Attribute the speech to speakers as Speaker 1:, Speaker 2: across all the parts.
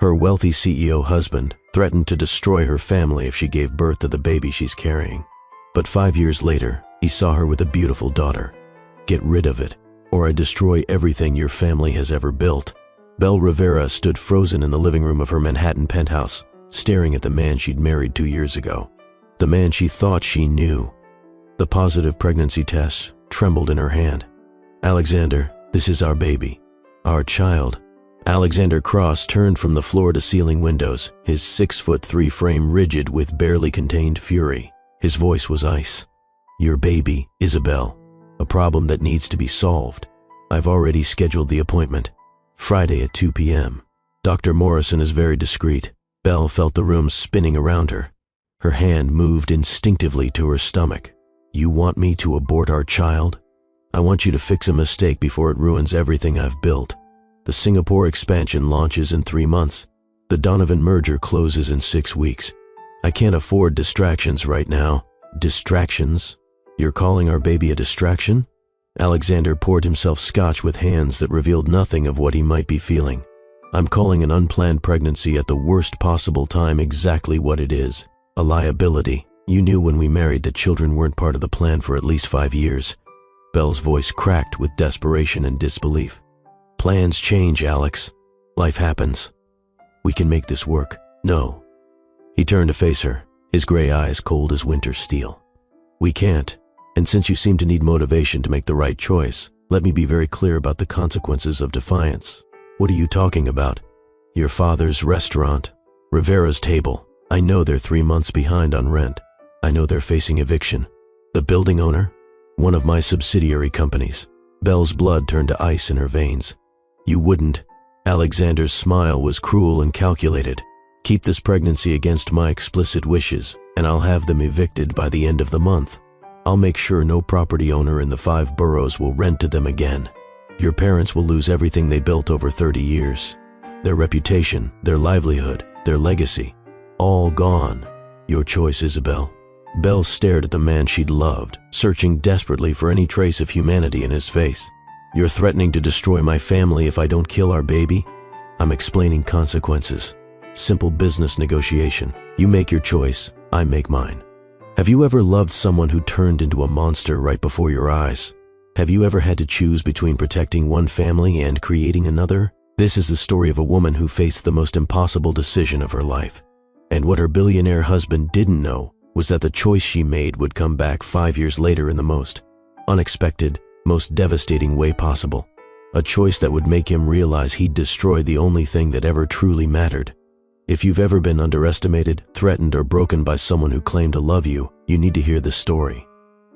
Speaker 1: Her wealthy CEO husband threatened to destroy her family if she gave birth to the baby she's carrying. But 5 years later, he saw her with a beautiful daughter. Get rid of it, or I destroy everything your family has ever built. Belle Rivera stood frozen in the living room of her Manhattan penthouse, staring at the man she'd married 2 years ago. The man she thought she knew. The positive pregnancy test trembled in her hand. Alexander, this is our baby. Our child. Alexander Cross turned from the floor-to-ceiling windows, his 6'3" frame rigid with barely contained fury. His voice was ice. Your baby, Isabel. A problem that needs to be solved. I've already scheduled the appointment. Friday at 2 p.m. Dr. Morrison is very discreet. Belle felt the room spinning around her. Her hand moved instinctively to her stomach. You want me to abort our child? I want you to fix a mistake before it ruins everything I've built. The Singapore expansion launches in 3 months. The Donovan merger closes in 6 weeks. I can't afford distractions right now. Distractions? You're calling our baby a distraction? Alexander poured himself scotch with hands that revealed nothing of what he might be feeling. I'm calling an unplanned pregnancy at the worst possible time exactly what it is. A liability. You knew when we married that children weren't part of the plan for at least 5 years. Belle's voice cracked with desperation and disbelief. Plans change, Alex. Life happens. We can make this work. No. He turned to face her, his gray eyes cold as winter steel. We can't. And since you seem to need motivation to make the right choice, let me be very clear about the consequences of defiance. What are you talking about? Your father's restaurant, Rivera's table. I know they're 3 months behind on rent. I know they're facing eviction. The building owner? One of my subsidiary companies. Belle's blood turned to ice in her veins. You wouldn't. Alexander's smile was cruel and calculated. Keep this pregnancy against my explicit wishes, and I'll have them evicted by the end of the month. I'll make sure no property owner in the 5 boroughs will rent to them again. Your parents will lose everything they built over 30 years. Their reputation, their livelihood, their legacy. All gone. Your choice, Isabel. Belle stared at the man she'd loved, searching desperately for any trace of humanity in his face. You're threatening to destroy my family if I don't kill our baby? I'm explaining consequences. Simple business negotiation. You make your choice, I make mine. Have you ever loved someone who turned into a monster right before your eyes? Have you ever had to choose between protecting one family and creating another? This is the story of a woman who faced the most impossible decision of her life. And what her billionaire husband didn't know was that the choice she made would come back 5 years later in the most unexpected, most devastating way possible. A choice that would make him realize he'd destroy the only thing that ever truly mattered. If you've ever been underestimated, threatened, or broken by someone who claimed to love you, you need to hear this story.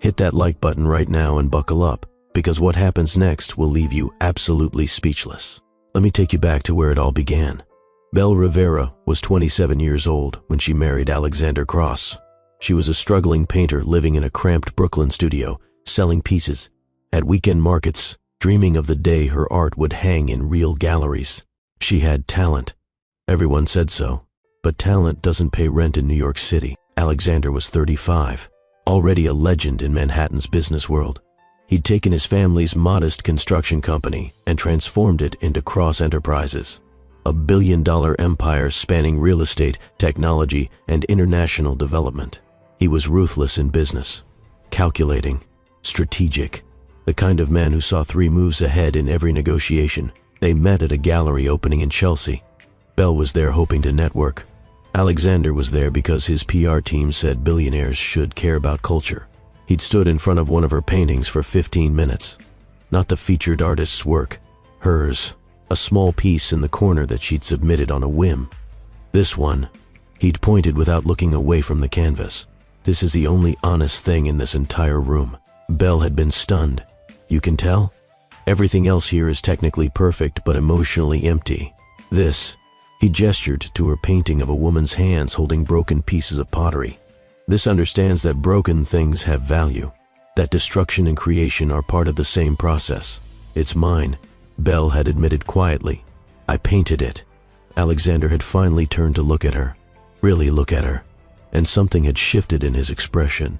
Speaker 1: Hit that like button right now and buckle up, because what happens next will leave you absolutely speechless. Let me take you back to where it all began. Belle Rivera was 27 years old when she married Alexander Cross. She was a struggling painter living in a cramped Brooklyn studio, selling pieces at weekend markets, dreaming of the day her art would hang in real galleries. She had talent. Everyone said so. But talent doesn't pay rent in New York City. Alexander was 35, already a legend in Manhattan's business world. He'd taken his family's modest construction company and transformed it into Cross Enterprises, a billion-dollar empire spanning real estate, technology, and international development. He was ruthless in business, calculating, strategic, the kind of man who saw 3 moves ahead in every negotiation. They met at a gallery opening in Chelsea. Belle was there hoping to network. Alexander was there because his PR team said billionaires should care about culture. He'd stood in front of one of her paintings for 15 minutes. Not the featured artist's work, hers, a small piece in the corner that she'd submitted on a whim. This one, he'd pointed without looking away from the canvas. This is the only honest thing in this entire room. Belle had been stunned. You can tell? Everything else here is technically perfect but emotionally empty. This, he gestured to her painting of a woman's hands holding broken pieces of pottery. This understands that broken things have value, that destruction and creation are part of the same process. It's mine, Belle had admitted quietly. I painted it. Alexander had finally turned to look at her, really look at her, and something had shifted in his expression.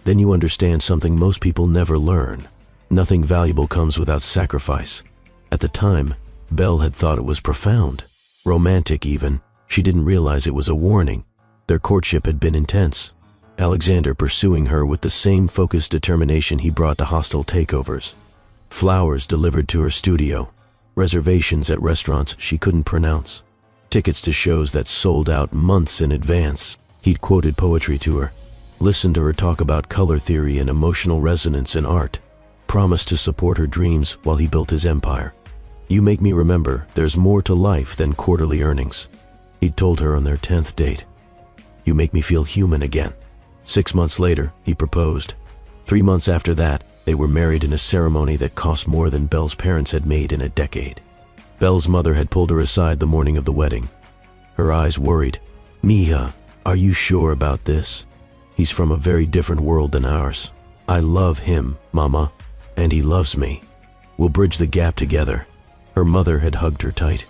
Speaker 1: Then you understand something most people never learn. Nothing valuable comes without sacrifice. At the time, Belle had thought it was profound. romantic even. She didn't realize it was a warning. Their courtship had been intense. Alexander pursuing her with the same focused determination he brought to hostile takeovers. Flowers delivered to her studio. Reservations at restaurants she couldn't pronounce. Tickets to shows that sold out months in advance. He'd quoted poetry to her. Listened to her talk about color theory and emotional resonance in art. Promised to support her dreams while he built his empire. You make me remember there's more to life than quarterly earnings. He'd told her on their 10th date. You make me feel human again. 6 months later, he proposed. 3 months after that, they were married in a ceremony that cost more than Belle's parents had made in a decade. Belle's mother had pulled her aside the morning of the wedding. Her eyes worried. Mija, are you sure about this? He's from a very different world than ours. I love him, Mama, and he loves me. We'll bridge the gap together. Her mother had hugged her tight.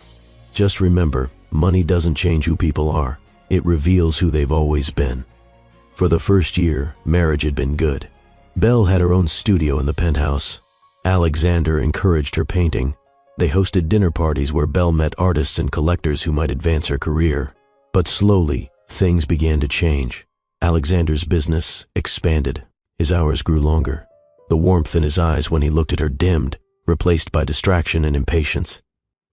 Speaker 1: Just remember, money doesn't change who people are. It reveals who they've always been. For the first year, marriage had been good. Belle had her own studio in the penthouse. Alexander encouraged her painting. They hosted dinner parties where Belle met artists and collectors who might advance her career. But slowly, things began to change. Alexander's business expanded. His hours grew longer. The warmth in his eyes when he looked at her dimmed, replaced by distraction and impatience.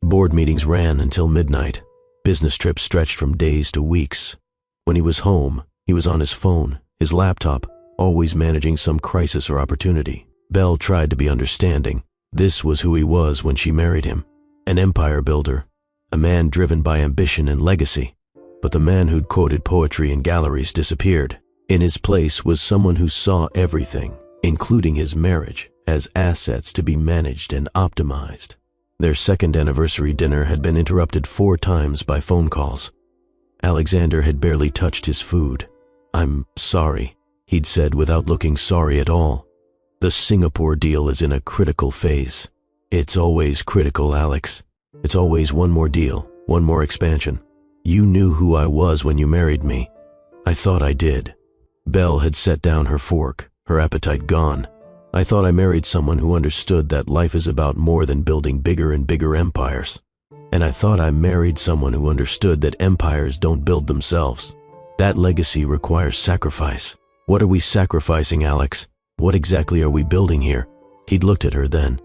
Speaker 1: Board meetings ran until midnight. Business trips stretched from days to weeks. When he was home, he was on his phone, his laptop, always managing some crisis or opportunity. Belle tried to be understanding. This was who he was when she married him. An empire builder, a man driven by ambition and legacy. But the man who'd quoted poetry in galleries disappeared. In his place was someone who saw everything, including his marriage, as assets to be managed and optimized. Their second anniversary dinner had been interrupted 4 times by phone calls. Alexander had barely touched his food. I'm sorry, he'd said without looking sorry at all. The Singapore deal is in a critical phase. It's always critical, Alex. It's always one more deal, one more expansion. You knew who I was when you married me. I thought I did. Belle had set down her fork, her appetite gone. I thought I married someone who understood that life is about more than building bigger and bigger empires. And I thought I married someone who understood that empires don't build themselves. That legacy requires sacrifice. What are we sacrificing, Alex? What exactly are we building here? He'd looked at her then.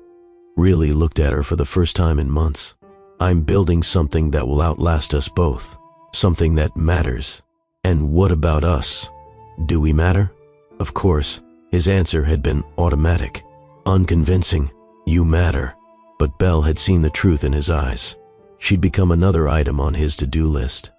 Speaker 1: Really looked at her for the first time in months. I'm building something that will outlast us both. Something that matters. And what about us? Do we matter? Of course. His answer had been automatic, unconvincing. You matter. But Belle had seen the truth in his eyes. She'd become another item on his to-do list.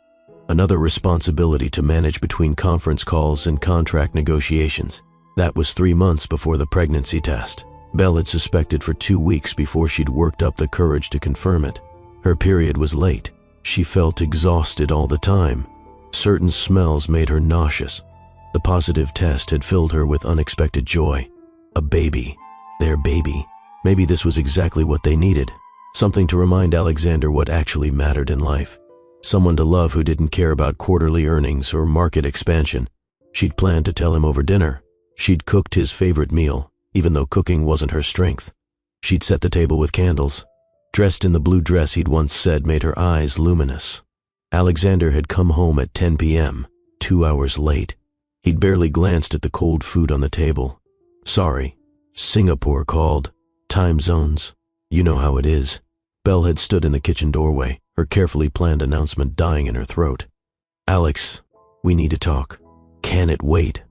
Speaker 1: Another responsibility to manage between conference calls and contract negotiations. That was 3 months before the pregnancy test. Belle had suspected for 2 weeks before she'd worked up the courage to confirm it. Her period was late. She felt exhausted all the time. Certain smells made her nauseous. The positive test had filled her with unexpected joy. A baby. Their baby. Maybe this was exactly what they needed. Something to remind Alexander what actually mattered in life. Someone to love who didn't care about quarterly earnings or market expansion. She'd planned to tell him over dinner. She'd cooked his favorite meal, even though cooking wasn't her strength. She'd set the table with candles. Dressed in the blue dress he'd once said made her eyes luminous. Alexander had come home at 10 p.m., 2 hours late. He'd barely glanced at the cold food on the table. Sorry. Singapore called. Time zones. You know how it is. Belle had stood in the kitchen doorway, her carefully planned announcement dying in her throat. Alex, we need to talk. Can it wait?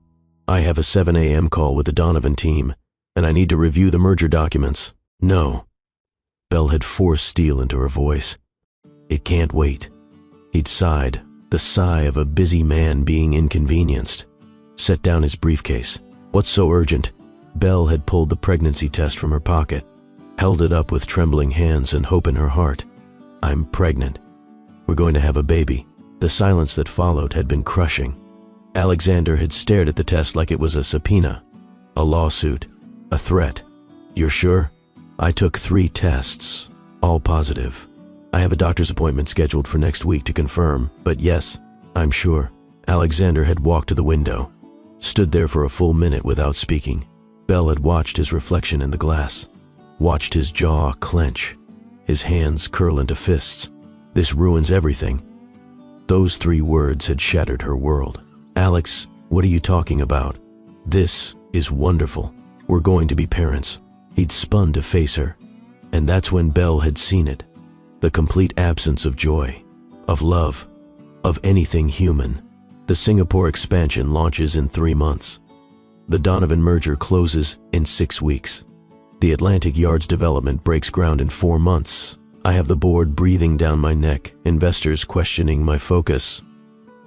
Speaker 1: I have a 7 a.m. call with the Donovan team, and I need to review the merger documents. No. Belle had forced steel into her voice. It can't wait. He'd sighed, the sigh of a busy man being inconvenienced. Set down his briefcase. What's so urgent? Belle had pulled the pregnancy test from her pocket, held it up with trembling hands and hope in her heart. I'm pregnant. We're going to have a baby. The silence that followed had been crushing. Alexander had stared at the test like it was a subpoena, a lawsuit, a threat. You're sure? I took 3 tests, all positive. I have a doctor's appointment scheduled for next week to confirm, but yes, I'm sure. Alexander had walked to the window, stood there for a full minute without speaking. Belle had watched his reflection in the glass, watched his jaw clench, his hands curl into fists. This ruins everything." Those 3 words had shattered her world. "Alex, what are you talking about? This is wonderful. We're going to be parents." He'd spun to face her, and that's when Belle had seen it. The complete absence of joy, of love, of anything human. The Singapore expansion launches in 3 months. The Donovan merger closes in 6 weeks. The Atlantic Yards development breaks ground in 4 months. I have the board breathing down my neck, investors questioning my focus,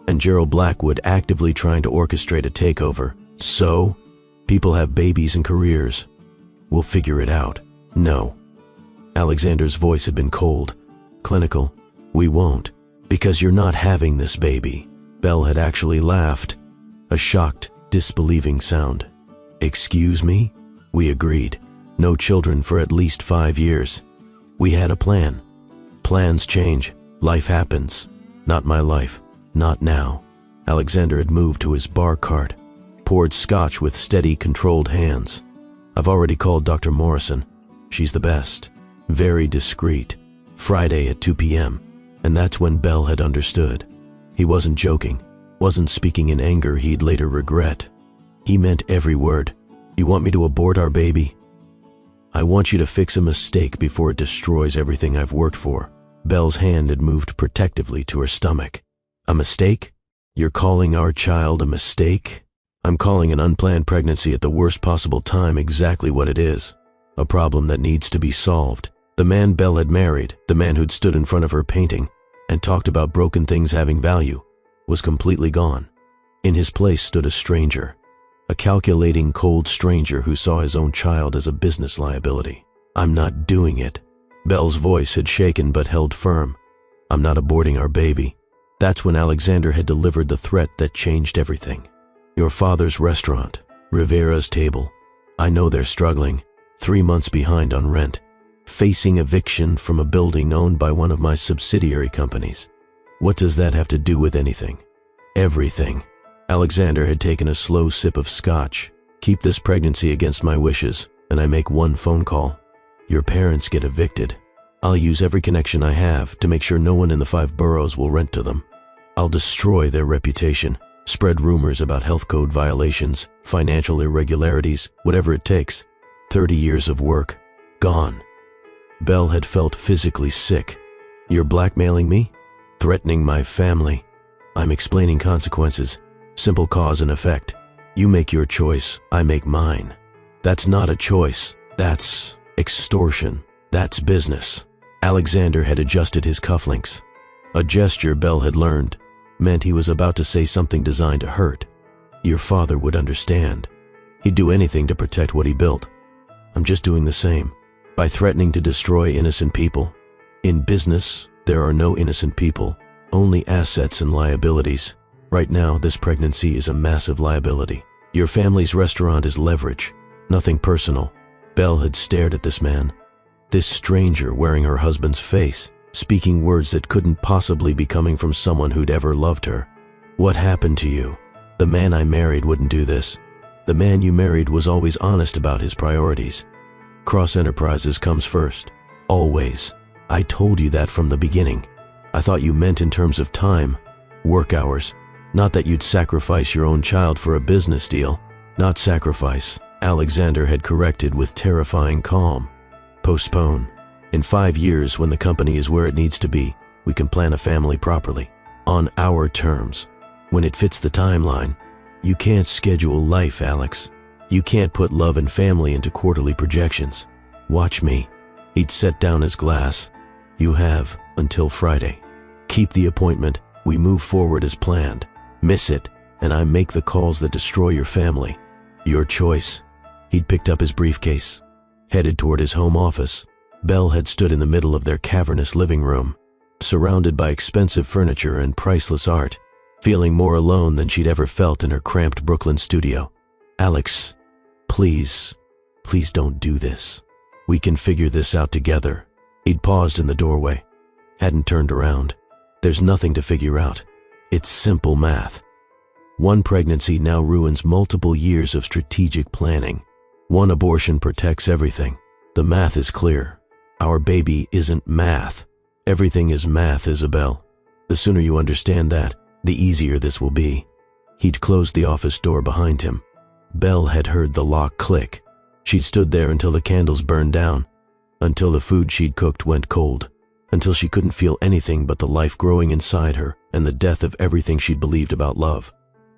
Speaker 1: and Gerald Blackwood actively trying to orchestrate a takeover. So, people have babies and careers. We'll figure it out. No. Alexander's voice had been cold, clinical. "We won't, because you're not having this baby." Belle had actually laughed, a shocked, disbelieving sound. "Excuse me?" We agreed. No children for at least 5 years. We had a plan. Plans change. Life happens. Not my life. Not now. Alexander had moved to his bar cart, poured scotch with steady, controlled hands. "I've already called Dr. Morrison. She's the best. Very discreet. Friday at 2 p.m. And that's when Belle had understood. He wasn't joking, wasn't speaking in anger he'd later regret. He meant every word. "You want me to abort our baby? I want you to fix a mistake before it destroys everything I've worked for." Belle's hand had moved protectively to her stomach. "A mistake? You're calling our child a mistake?" "I'm calling an unplanned pregnancy at the worst possible time exactly what it is. A problem that needs to be solved." The man Belle had married, the man who'd stood in front of her painting and talked about broken things having value, was completely gone. In his place stood a stranger, a calculating, cold stranger who saw his own child as a business liability. "I'm not doing it." Belle's voice had shaken but held firm. "I'm not aborting our baby." That's when Alexander had delivered the threat that changed everything. "Your father's restaurant, Rivera's Table. I know they're struggling, 3 months behind on rent, facing eviction from a building owned by one of my subsidiary companies. What does that have to do with anything?" "Everything." Alexander had taken a slow sip of scotch. "Keep this pregnancy against my wishes, and I make 1 phone call. Your parents get evicted. I'll use every connection I have to make sure no one in the 5 boroughs will rent to them. I'll destroy their reputation, spread rumors about health code violations, financial irregularities, whatever it takes. 30 years of work, gone." Belle had felt physically sick. "You're blackmailing me? Threatening my family? I'm explaining consequences. Simple cause and effect. You make your choice, I make mine. That's not a choice. That's extortion. That's business." Alexander had adjusted his cufflinks. A gesture Belle had learned meant he was about to say something designed to hurt. "Your father would understand. He'd do anything to protect what he built. I'm just doing the same, by threatening to destroy innocent people. In business, there are no innocent people, only assets and liabilities. Right now, this pregnancy is a massive liability. Your family's restaurant is leverage, nothing personal." Belle had stared at this man, this stranger wearing her husband's face, speaking words that couldn't possibly be coming from someone who'd ever loved her. "What happened to you? The man I married wouldn't do this. The man you married was always honest about his priorities. Cross Enterprises comes first. Always. I told you that from the beginning. I thought you meant in terms of time, work hours, not that you'd sacrifice your own child for a business deal." "Not sacrifice," Alexander had corrected with terrifying calm. "Postpone. In 5 years, when the company is where it needs to be, we can plan a family properly, on our terms, when it fits the timeline. You can't schedule life, Alex. You can't put love and family into quarterly projections. Watch me." He'd set down his glass. "You have until Friday. Keep the appointment. We move forward as planned. Miss it, and I make the calls that destroy your family. Your choice." He'd picked up his briefcase, headed toward his home office. Belle had stood in the middle of their cavernous living room, surrounded by expensive furniture and priceless art, feeling more alone than she'd ever felt in her cramped Brooklyn studio. "Alex, please don't do this. We can figure this out together." He'd paused in the doorway, hadn't turned around. "There's nothing to figure out. It's simple math. 1 pregnancy now ruins multiple years of strategic planning. 1 abortion protects everything. The math is clear. Our baby isn't math. Everything is math, Isabel. The sooner you understand that, the easier this will be. He'd closed the office door behind him. Belle had heard the lock click. She'd stood there until the candles burned down, until the food she'd cooked went cold, until she couldn't feel anything but the life growing inside her and the death of everything she'd believed about love.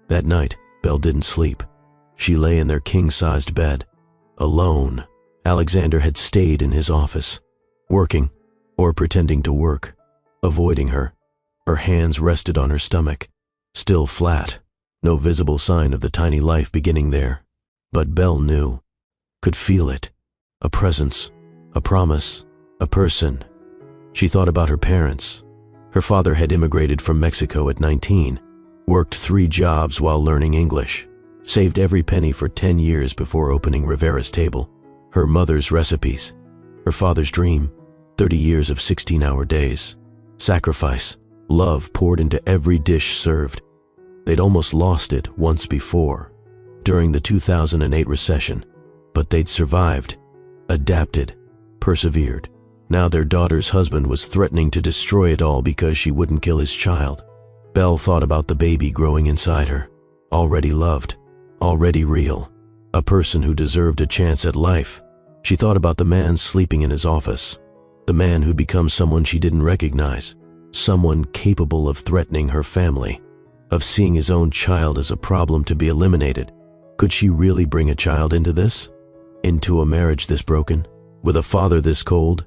Speaker 1: That night, Belle didn't sleep. She lay in their king-sized bed, alone. Alexander had stayed in his office, working, or pretending to work, avoiding her. Her hands rested on her stomach, still flat, no visible sign of the tiny life beginning there. But Belle knew, could feel it, a presence, a promise, a person. She thought about her parents. Her father had immigrated from Mexico at 19, worked 3 jobs while learning English, saved every penny for 10 years before opening Rivera's table. Her mother's recipes, her father's dream, 30 years of 16-hour days, sacrifice, love poured into every dish served. They'd almost lost it once before, during the 2008 recession, but they'd survived, adapted, persevered. Now their daughter's husband was threatening to destroy it all because she wouldn't kill his child. Belle thought about the baby growing inside her, already loved, already real, a person who deserved a chance at life. She thought about the man sleeping in his office, the man who'd become someone she didn't recognize, someone capable of threatening her family, of seeing his own child as a problem to be eliminated. Could she really bring a child into this? Into a marriage this broken, with a father this cold?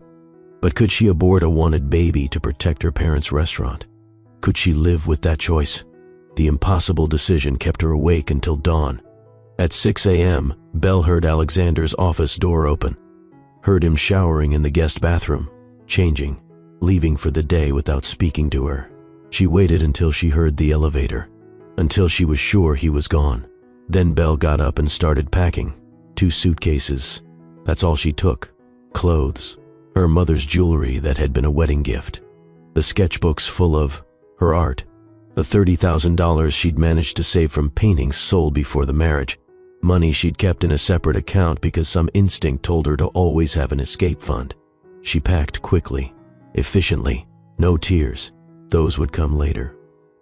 Speaker 1: But could she abort a wanted baby to protect her parents' restaurant? Could she live with that choice? The impossible decision kept her awake until dawn. At 6 a.m., Belle heard Alexander's office door open, heard him showering in the guest bathroom, changing, leaving for the day without speaking to her. She waited until she heard the elevator, until she was sure he was gone. Then Belle got up and started packing. 2 suitcases. That's all she took. Clothes, her mother's jewelry that had been a wedding gift, the sketchbooks full of her art, the $30,000 she'd managed to save from paintings sold before the marriage, money she'd kept in a separate account because some instinct told her to always have an escape fund. She packed quickly, efficiently, no tears. Those would come later.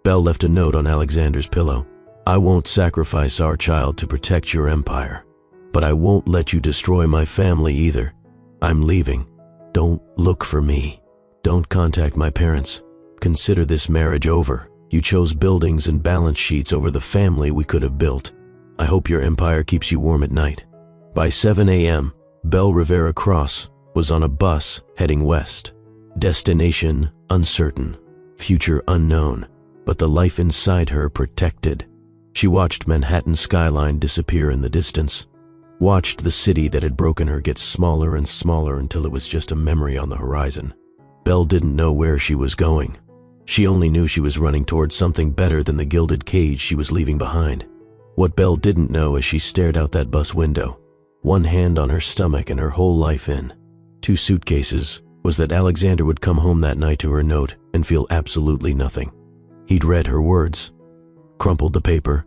Speaker 1: Belle left a note on Alexander's pillow. I won't sacrifice our child to protect your empire, but I won't let you destroy my family either. I'm leaving. Don't look for me. Don't contact my parents. Consider this marriage over. You chose buildings and balance sheets over the family we could have built. I hope your empire keeps you warm at night. By 7 a.m., Belle Rivera Cross was on a bus heading west. Destination uncertain, future unknown, but the life inside her protected. She watched Manhattan's skyline disappear in the distance, watched the city that had broken her get smaller and smaller until it was just a memory on the horizon. Belle didn't know where she was going. She only knew she was running towards something better than the gilded cage she was leaving behind. What Belle didn't know as she stared out that bus window, one hand on her stomach and her whole life in 2 suitcases, was that Alexander would come home that night to her note and feel absolutely nothing. He'd read her words, crumpled the paper,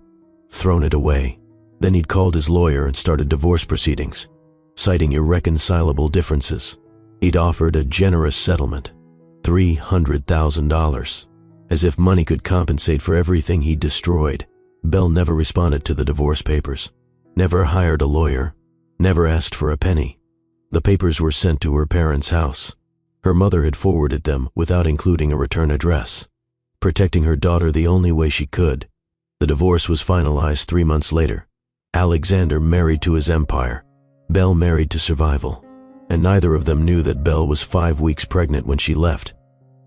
Speaker 1: thrown it away. Then he'd called his lawyer and started divorce proceedings, citing irreconcilable differences. He'd offered a generous settlement, $300,000, as if money could compensate for everything he'd destroyed. Belle never responded to the divorce papers, never hired a lawyer, never asked for a penny. The papers were sent to her parents' house. Her mother had forwarded them without including a return address, protecting her daughter the only way she could. The divorce was finalized 3 months later. Alexander married to his empire, Belle married to survival, and neither of them knew that Belle was 5 weeks pregnant when she left,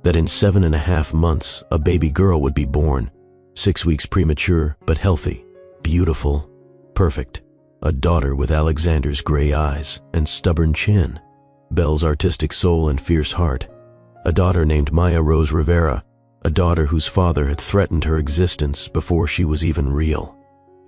Speaker 1: that in 7.5 months a baby girl would be born, 6 weeks premature but healthy, beautiful, perfect, a daughter with Alexander's gray eyes and stubborn chin, Belle's artistic soul and fierce heart, a daughter named Maya Rose Rivera, a daughter whose father had threatened her existence before she was even real.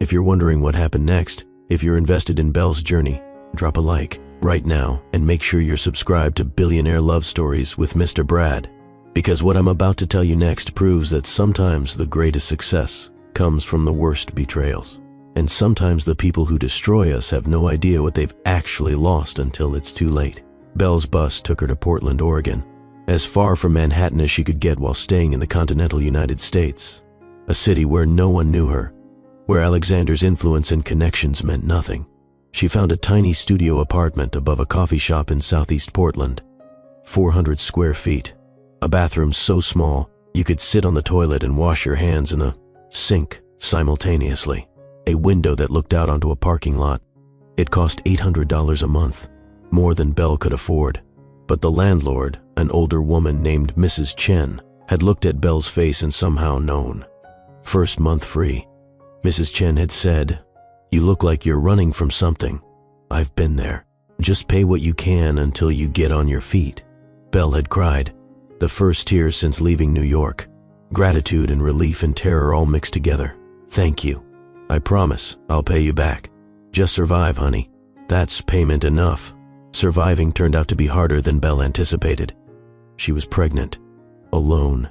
Speaker 1: If you're wondering what happened next, if you're invested in Belle's journey, drop a like right now and make sure you're subscribed to Billionaire Love Stories with Mr. Brad, because what I'm about to tell you next proves that sometimes the greatest success comes from the worst betrayals, and sometimes the people who destroy us have no idea what they've actually lost until it's too late. Belle's bus took her to Portland, Oregon. as far from Manhattan as she could get while staying in the continental United States, a city where no one knew her, where Alexander's influence and connections meant nothing. She found a tiny studio apartment above a coffee shop in Southeast Portland, 400 square feet, a bathroom so small you could sit on the toilet and wash your hands in the sink simultaneously, a window that looked out onto a parking lot. It cost $800 a month, more than Belle could afford. But the landlord, an older woman named Mrs. Chen, had looked at Belle's face and somehow known. First month free. Mrs. Chen had said, "You look like you're running from something. I've been there. Just pay what you can until you get on your feet." Belle had cried, the first tears since leaving New York. Gratitude and relief and terror all mixed together. "Thank you. I promise I'll pay you back. Just survive, honey. That's payment enough." Surviving turned out to be harder than Belle anticipated. She was pregnant, alone,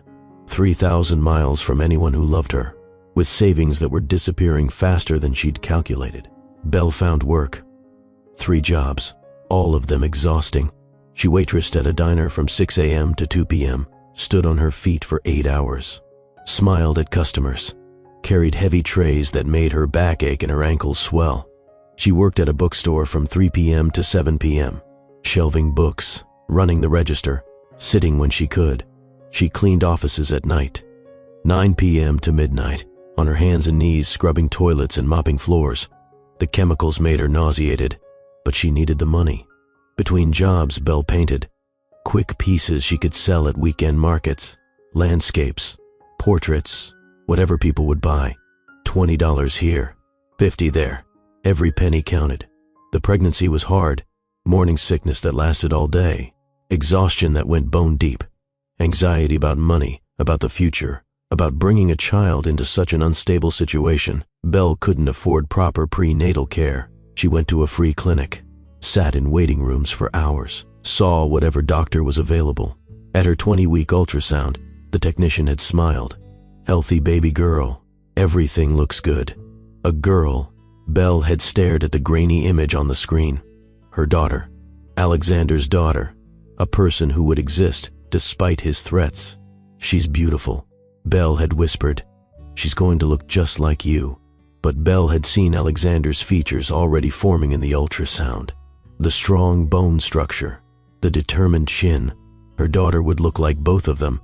Speaker 1: 3,000 miles from anyone who loved her, with savings that were disappearing faster than she'd calculated. Belle found work. 3 jobs, all of them exhausting. She waitressed at a diner from 6 a.m. to 2 p.m., stood on her feet for 8 hours, smiled at customers, carried heavy trays that made her back ache and her ankles swell. She worked at a bookstore from 3 p.m. to 7 p.m., shelving books, running the register, sitting when she could. She cleaned offices at night, 9 p.m. to midnight, on her hands and knees scrubbing toilets and mopping floors. The chemicals made her nauseated, but she needed the money. Between jobs, Belle painted. Quick pieces she could sell at weekend markets, landscapes, portraits, whatever people would buy. $20 here, $50 there. Every penny counted. The pregnancy was hard, morning sickness that lasted all day, exhaustion that went bone deep, anxiety about money, about the future, about bringing a child into such an unstable situation. Belle couldn't afford proper prenatal care. She went to a free clinic, sat in waiting rooms for hours, saw whatever doctor was available. At her 20-week ultrasound, the technician had smiled. "Healthy baby girl. Everything looks good." A girl. Belle had stared at the grainy image on the screen. Her daughter, Alexander's daughter, a person who would exist despite his threats. "She's beautiful," Belle had whispered. "She's going to look just like you." But Belle had seen Alexander's features already forming in the ultrasound. The strong bone structure, the determined chin. Her daughter would look like both of them,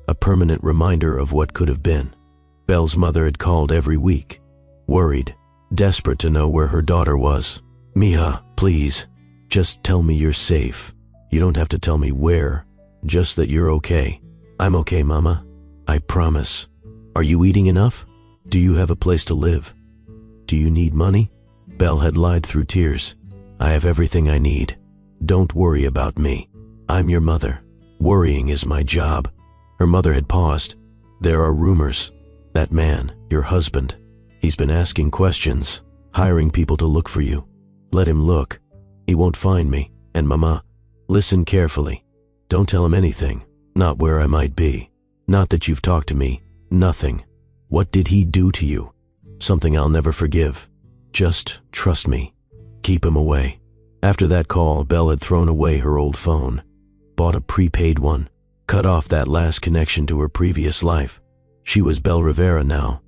Speaker 1: a permanent reminder of what could have been. Belle's mother had called every week, worried, desperate to know where her daughter was. "Mija, please, just tell me you're safe. You don't have to tell me where, just that you're okay." "I'm okay, Mama. I promise." "Are you eating enough? Do you have a place to live? Do you need money?" Belle had lied through tears. "I have everything I need. Don't worry about me. I'm your mother. Worrying is my job." Her mother had paused. "There are rumors. That man, your husband, he's been asking questions, hiring people to look for you. Let him look. He won't find me. And Mama, listen carefully. Don't tell him anything. Not where I might be. Not that you've talked to me. Nothing. What did he do to you? Something I'll never forgive. Just trust me. Keep him away." After that call, Belle had thrown away her old phone, bought a prepaid one, cut off that last connection to her previous life. She was Belle Rivera now,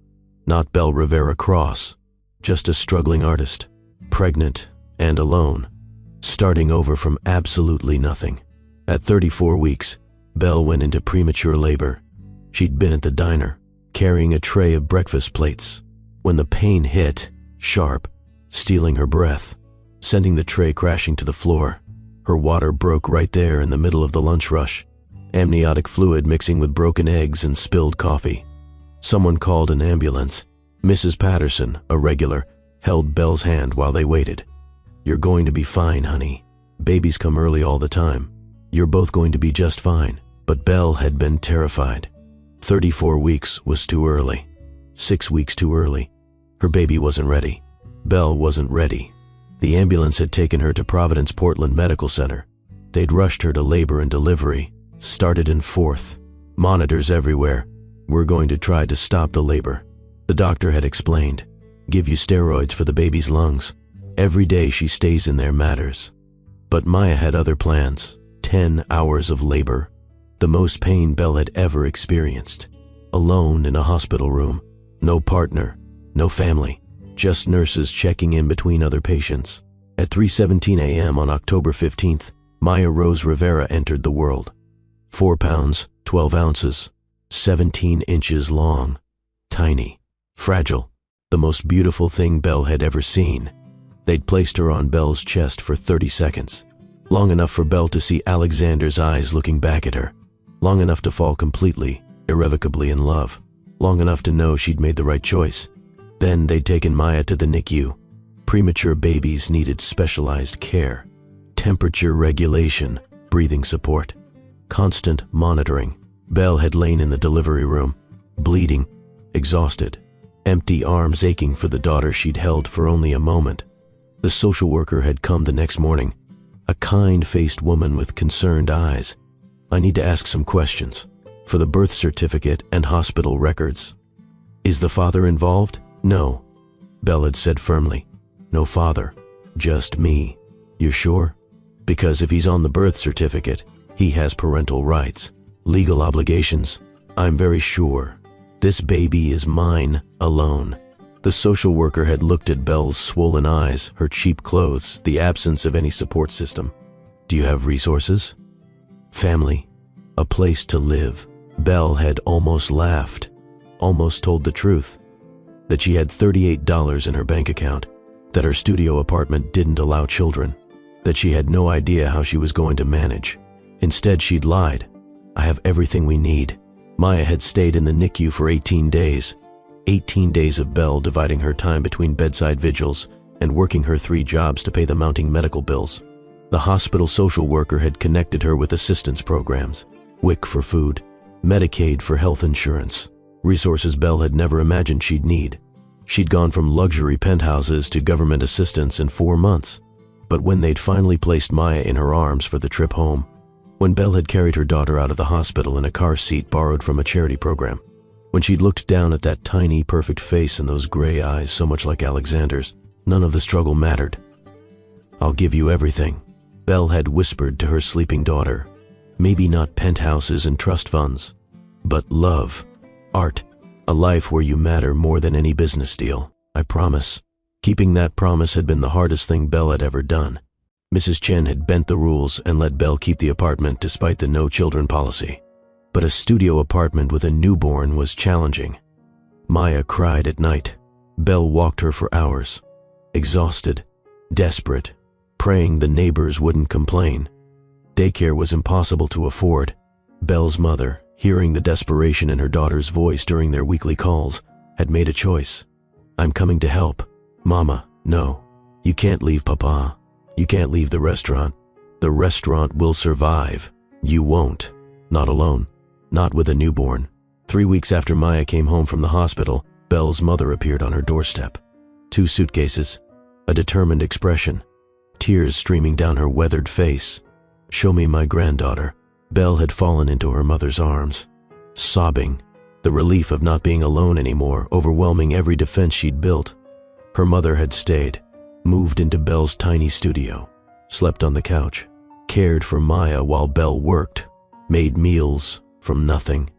Speaker 1: not Belle Rivera Cross, just a struggling artist, pregnant and alone, starting over from absolutely nothing. At 34 weeks, Belle went into premature labor. She'd been at the diner, carrying a tray of breakfast plates, when the pain hit, sharp, stealing her breath, sending the tray crashing to the floor. Her water broke right there in the middle of the lunch rush, amniotic fluid mixing with broken eggs and spilled coffee. Someone called an ambulance. Mrs. Patterson, a regular, held Belle's hand while they waited. "You're going to be fine, honey. Babies come early all the time. You're both going to be just fine." But Belle had been terrified. 34 weeks was too early. 6 weeks too early. Her baby wasn't ready. Belle wasn't ready. The ambulance had taken her to Providence Portland Medical Center. They'd rushed her to labor and delivery, started in 4th. Monitors everywhere. "We're going to try to stop the labor," the doctor had explained. "Give you steroids for the baby's lungs. Every day she stays in there matters." But Maya had other plans. 10 hours of labor. the most pain Belle had ever experienced. Alone in a hospital room, no partner, no family, just nurses checking in between other patients. At 3:17 a.m. on October 15th, Maya Rose Rivera entered the world. 4 pounds, 12 ounces, 17 inches long, tiny, fragile, the most beautiful thing Belle had ever seen. They'd placed her on Belle's chest for 30 seconds, long enough for Belle to see Alexander's eyes looking back at her, long enough to fall completely, irrevocably in love, long enough to know she'd made the right choice. Then they'd taken Maya to the NICU. Premature babies needed specialized care, temperature regulation, breathing support, constant monitoring. Belle had lain in the delivery room, bleeding, exhausted, empty arms aching for the daughter she'd held for only a moment. The social worker had come the next morning, a kind-faced woman with concerned eyes. "I need to ask some questions for the birth certificate and hospital records." "Is the father involved?" "No," Belle had said firmly. "No father, just me." "You're sure?" "Because if he's on the birth certificate, he has parental rights, legal obligations. I'm very sure. This baby is mine alone." The social worker had looked at Belle's swollen eyes, her cheap clothes, the absence of any support system. "Do you have resources?" "Family, a place to live." Belle had almost laughed, almost told the truth, that she had $38 in her bank account, that her studio apartment didn't allow children, that she had no idea how she was going to manage. Instead, she'd lied. "I have everything we need." Maya had stayed in the NICU for 18 days. 18 days of Belle dividing her time between bedside vigils and working her 3 jobs to pay the mounting medical bills. The hospital social worker had connected her with assistance programs, WIC for food, Medicaid for health insurance, resources Belle had never imagined she'd need. She'd gone from luxury penthouses to government assistance in 4 months. But when they'd finally placed Maya in her arms for the trip home, when Belle had carried her daughter out of the hospital in a car seat borrowed from a charity program, when she'd looked down at that tiny, perfect face and those gray eyes so much like Alexander's, none of the struggle mattered. "I'll give you everything," Belle had whispered to her sleeping daughter. "Maybe not penthouses and trust funds, but love, art, a life where you matter more than any business deal. I promise." Keeping that promise had been the hardest thing Belle had ever done. Mrs. Chen had bent the rules and let Belle keep the apartment despite the no children policy. But a studio apartment with a newborn was challenging. Maya cried at night. Belle walked her for hours, exhausted, desperate, praying the neighbors wouldn't complain. Daycare was impossible to afford. Belle's mother, hearing the desperation in her daughter's voice during their weekly calls, had made a choice. "I'm coming to help." "Mama, no. You can't leave Papa. You can't leave the restaurant. The restaurant will survive. You won't. Not alone. Not with a newborn." 3 weeks after Maya came home from the hospital, Belle's mother appeared on her doorstep. 2 suitcases, a determined expression, tears streaming down her weathered face. "Show me my granddaughter." Belle had fallen into her mother's arms, sobbing, the relief of not being alone anymore overwhelming every defense she'd built. Her mother had stayed, moved into Belle's tiny studio, slept on the couch, cared for Maya while Belle worked, made meals from nothing,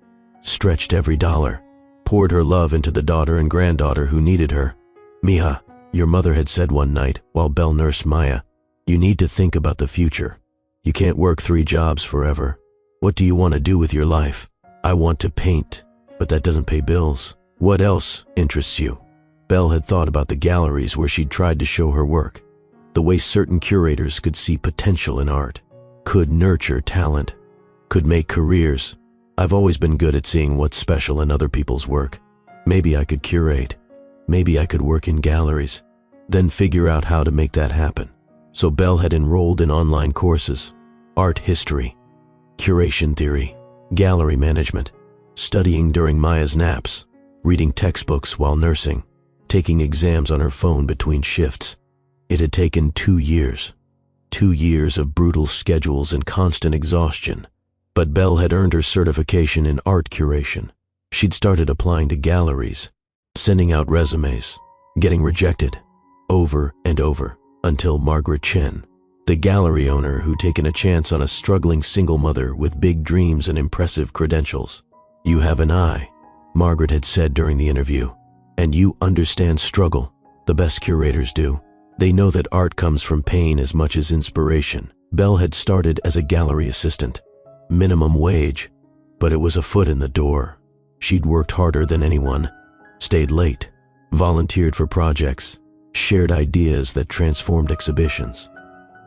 Speaker 1: stretched every dollar, poured her love into the daughter and granddaughter who needed her. "Mija," your mother had said one night while Belle nursed Maya, "you need to think about the future. You can't work 3 jobs forever. What do you want to do with your life?" "I want to paint, but that doesn't pay bills." "What else interests you?" Belle had thought about the galleries where she'd tried to show her work, the way certain curators could see potential in art, could nurture talent, could make careers. "I've always been good at seeing what's special in other people's work. Maybe I could curate. Maybe I could work in galleries, then figure out how to make that happen." So Belle had enrolled in online courses, art history, curation theory, gallery management, studying during Maya's naps, reading textbooks while nursing, taking exams on her phone between shifts. It had taken 2 years. 2 years of brutal schedules and constant exhaustion. But Belle had earned her certification in art curation. She'd started applying to galleries, sending out resumes, getting rejected, over and over, until Margaret Chen, the gallery owner who'd taken a chance on a struggling single mother with big dreams and impressive credentials. "You have an eye," Margaret had said during the interview, "and you understand struggle. The best curators do. They know that art comes from pain as much as inspiration." Belle had started as a gallery assistant, minimum wage, but it was a foot in the door. She'd worked harder than anyone, stayed late, volunteered for projects, shared ideas that transformed exhibitions.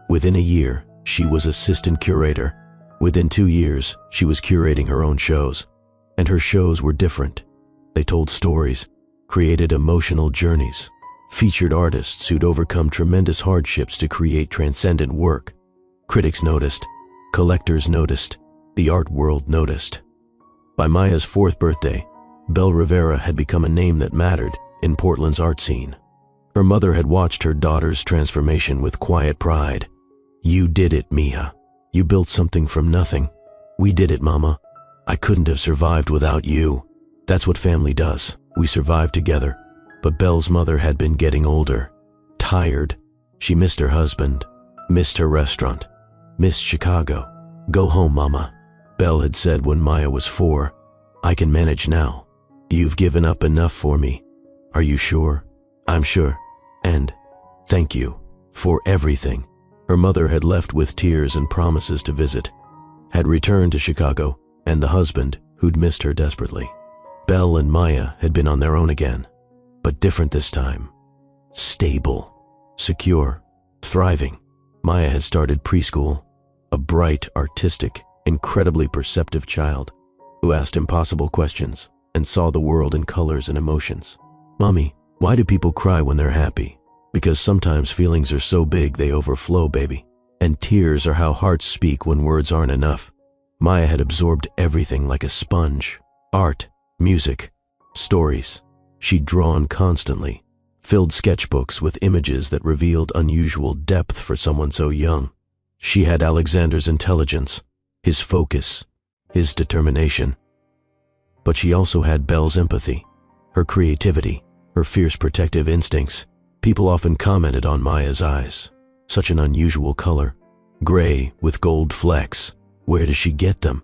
Speaker 1: Within a year, she was assistant curator. Within 2 years, she was curating her own shows. And her shows were different. They told stories, created emotional journeys, featured artists who'd overcome tremendous hardships to create transcendent work. Critics noticed, collectors noticed, the art world noticed. By Maya's 4th birthday, Belle Rivera had become a name that mattered in Portland's art scene. Her mother had watched her daughter's transformation with quiet pride. "You did it, Mia. You built something from nothing. We did it, Mama. I couldn't have survived without you." That's what family does. We survive together. But Belle's mother had been getting older, tired. She missed her husband, missed her restaurant, missed Chicago. "Go home, Mama," Belle had said when Maya was 4. "I can manage now. You've given up enough for me. Are you sure?" "I'm sure. And thank you for everything." Her mother had left with tears and promises to visit, had returned to Chicago, and the husband who'd missed her desperately. Belle and Maya had been on their own again, but different this time. Stable, secure, thriving. Maya had started preschool, a bright, artistic, incredibly perceptive child who asked impossible questions and saw the world in colors and emotions. "Mommy, why do people cry when they're happy?" "Because sometimes feelings are so big they overflow, baby. And tears are how hearts speak when words aren't enough." Maya had absorbed everything like a sponge. Art, music, stories. She'd drawn constantly, filled sketchbooks with images that revealed unusual depth for someone so young. She had Alexander's intelligence, his focus, his determination. But she also had Belle's empathy, her creativity, her fierce protective instincts. People often commented on Maya's eyes. Such an unusual color, gray with gold flecks. Where does she get them?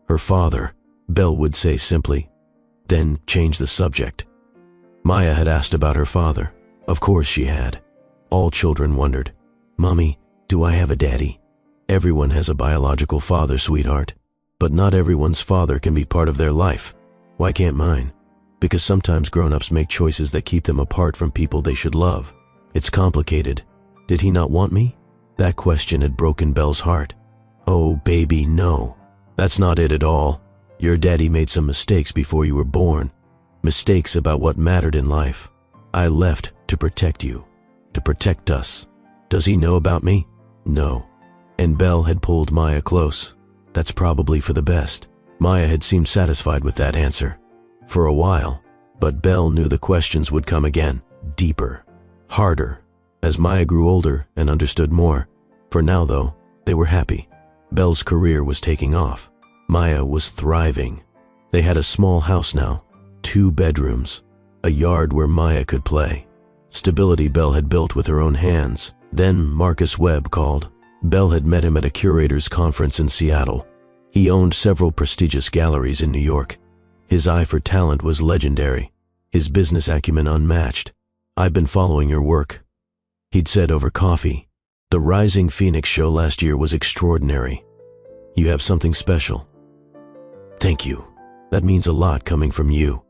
Speaker 1: Her father, Belle would say simply, then change the subject. Maya had asked about her father. Of course she had. All children wondered, "Mommy, do I have a daddy?" Everyone has a biological father, sweetheart. But not everyone's father can be part of their life. Why can't mine? Because sometimes grown-ups make choices that keep them apart from people they should love. It's complicated. Did he not want me? That question had broken Belle's heart. "Oh, baby, no. That's not it at all. Your daddy made some mistakes before you were born. Mistakes about what mattered in life. I left to protect you, to protect us. Does he know about me? No." And Belle had pulled Maya close. That's probably for the best. Maya had seemed satisfied with that answer. For a while, but Belle knew the questions would come again, deeper, harder, as Maya grew older and understood more. For now, though, they were happy. Belle's career was taking off. Maya was thriving. They had a small house now, 2 bedrooms, a yard where Maya could play. Stability Belle had built with her own hands. Then Marcus Webb called. Belle had met him at a curators' conference in Seattle. He owned several prestigious galleries in New York. His eye for talent was legendary, his business acumen unmatched. "I've been following your work," he'd said over coffee. "The Rising Phoenix show last year was extraordinary. You have something special." "Thank you. That means a lot coming from you.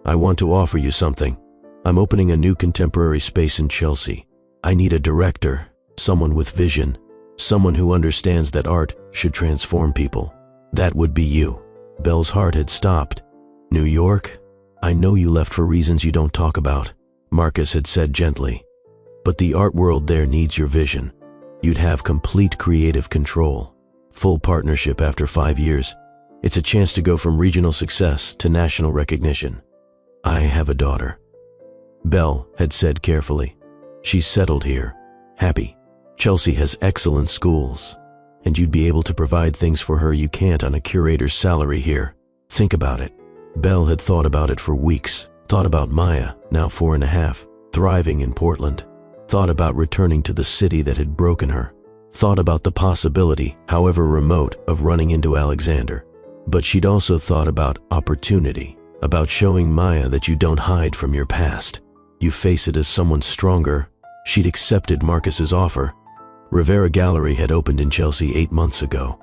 Speaker 1: I want to offer you something. I'm opening a new contemporary space in Chelsea. I need a director, someone with vision, someone who understands that art should transform people. That would be you." Belle's heart had stopped. "New York? I know you left for reasons you don't talk about," Marcus had said gently. "But the art world there needs your vision. You'd have complete creative control. Full partnership after 5 years. It's a chance to go from regional success to national recognition. I have a daughter," Belle had said carefully. "She's settled here, happy. Chelsea has excellent schools, and you'd be able to provide things for her you can't on a curator's salary here. Think about it." Belle had thought about it for weeks, thought about Maya, now 4.5, thriving in Portland, thought about returning to the city that had broken her. thought about the possibility, however remote, of running into Alexander. But she'd also thought about opportunity, about showing Maya that you don't hide from your past. You face it as someone stronger. She'd accepted Marcus's offer. Rivera Gallery had opened in Chelsea 8 months ago.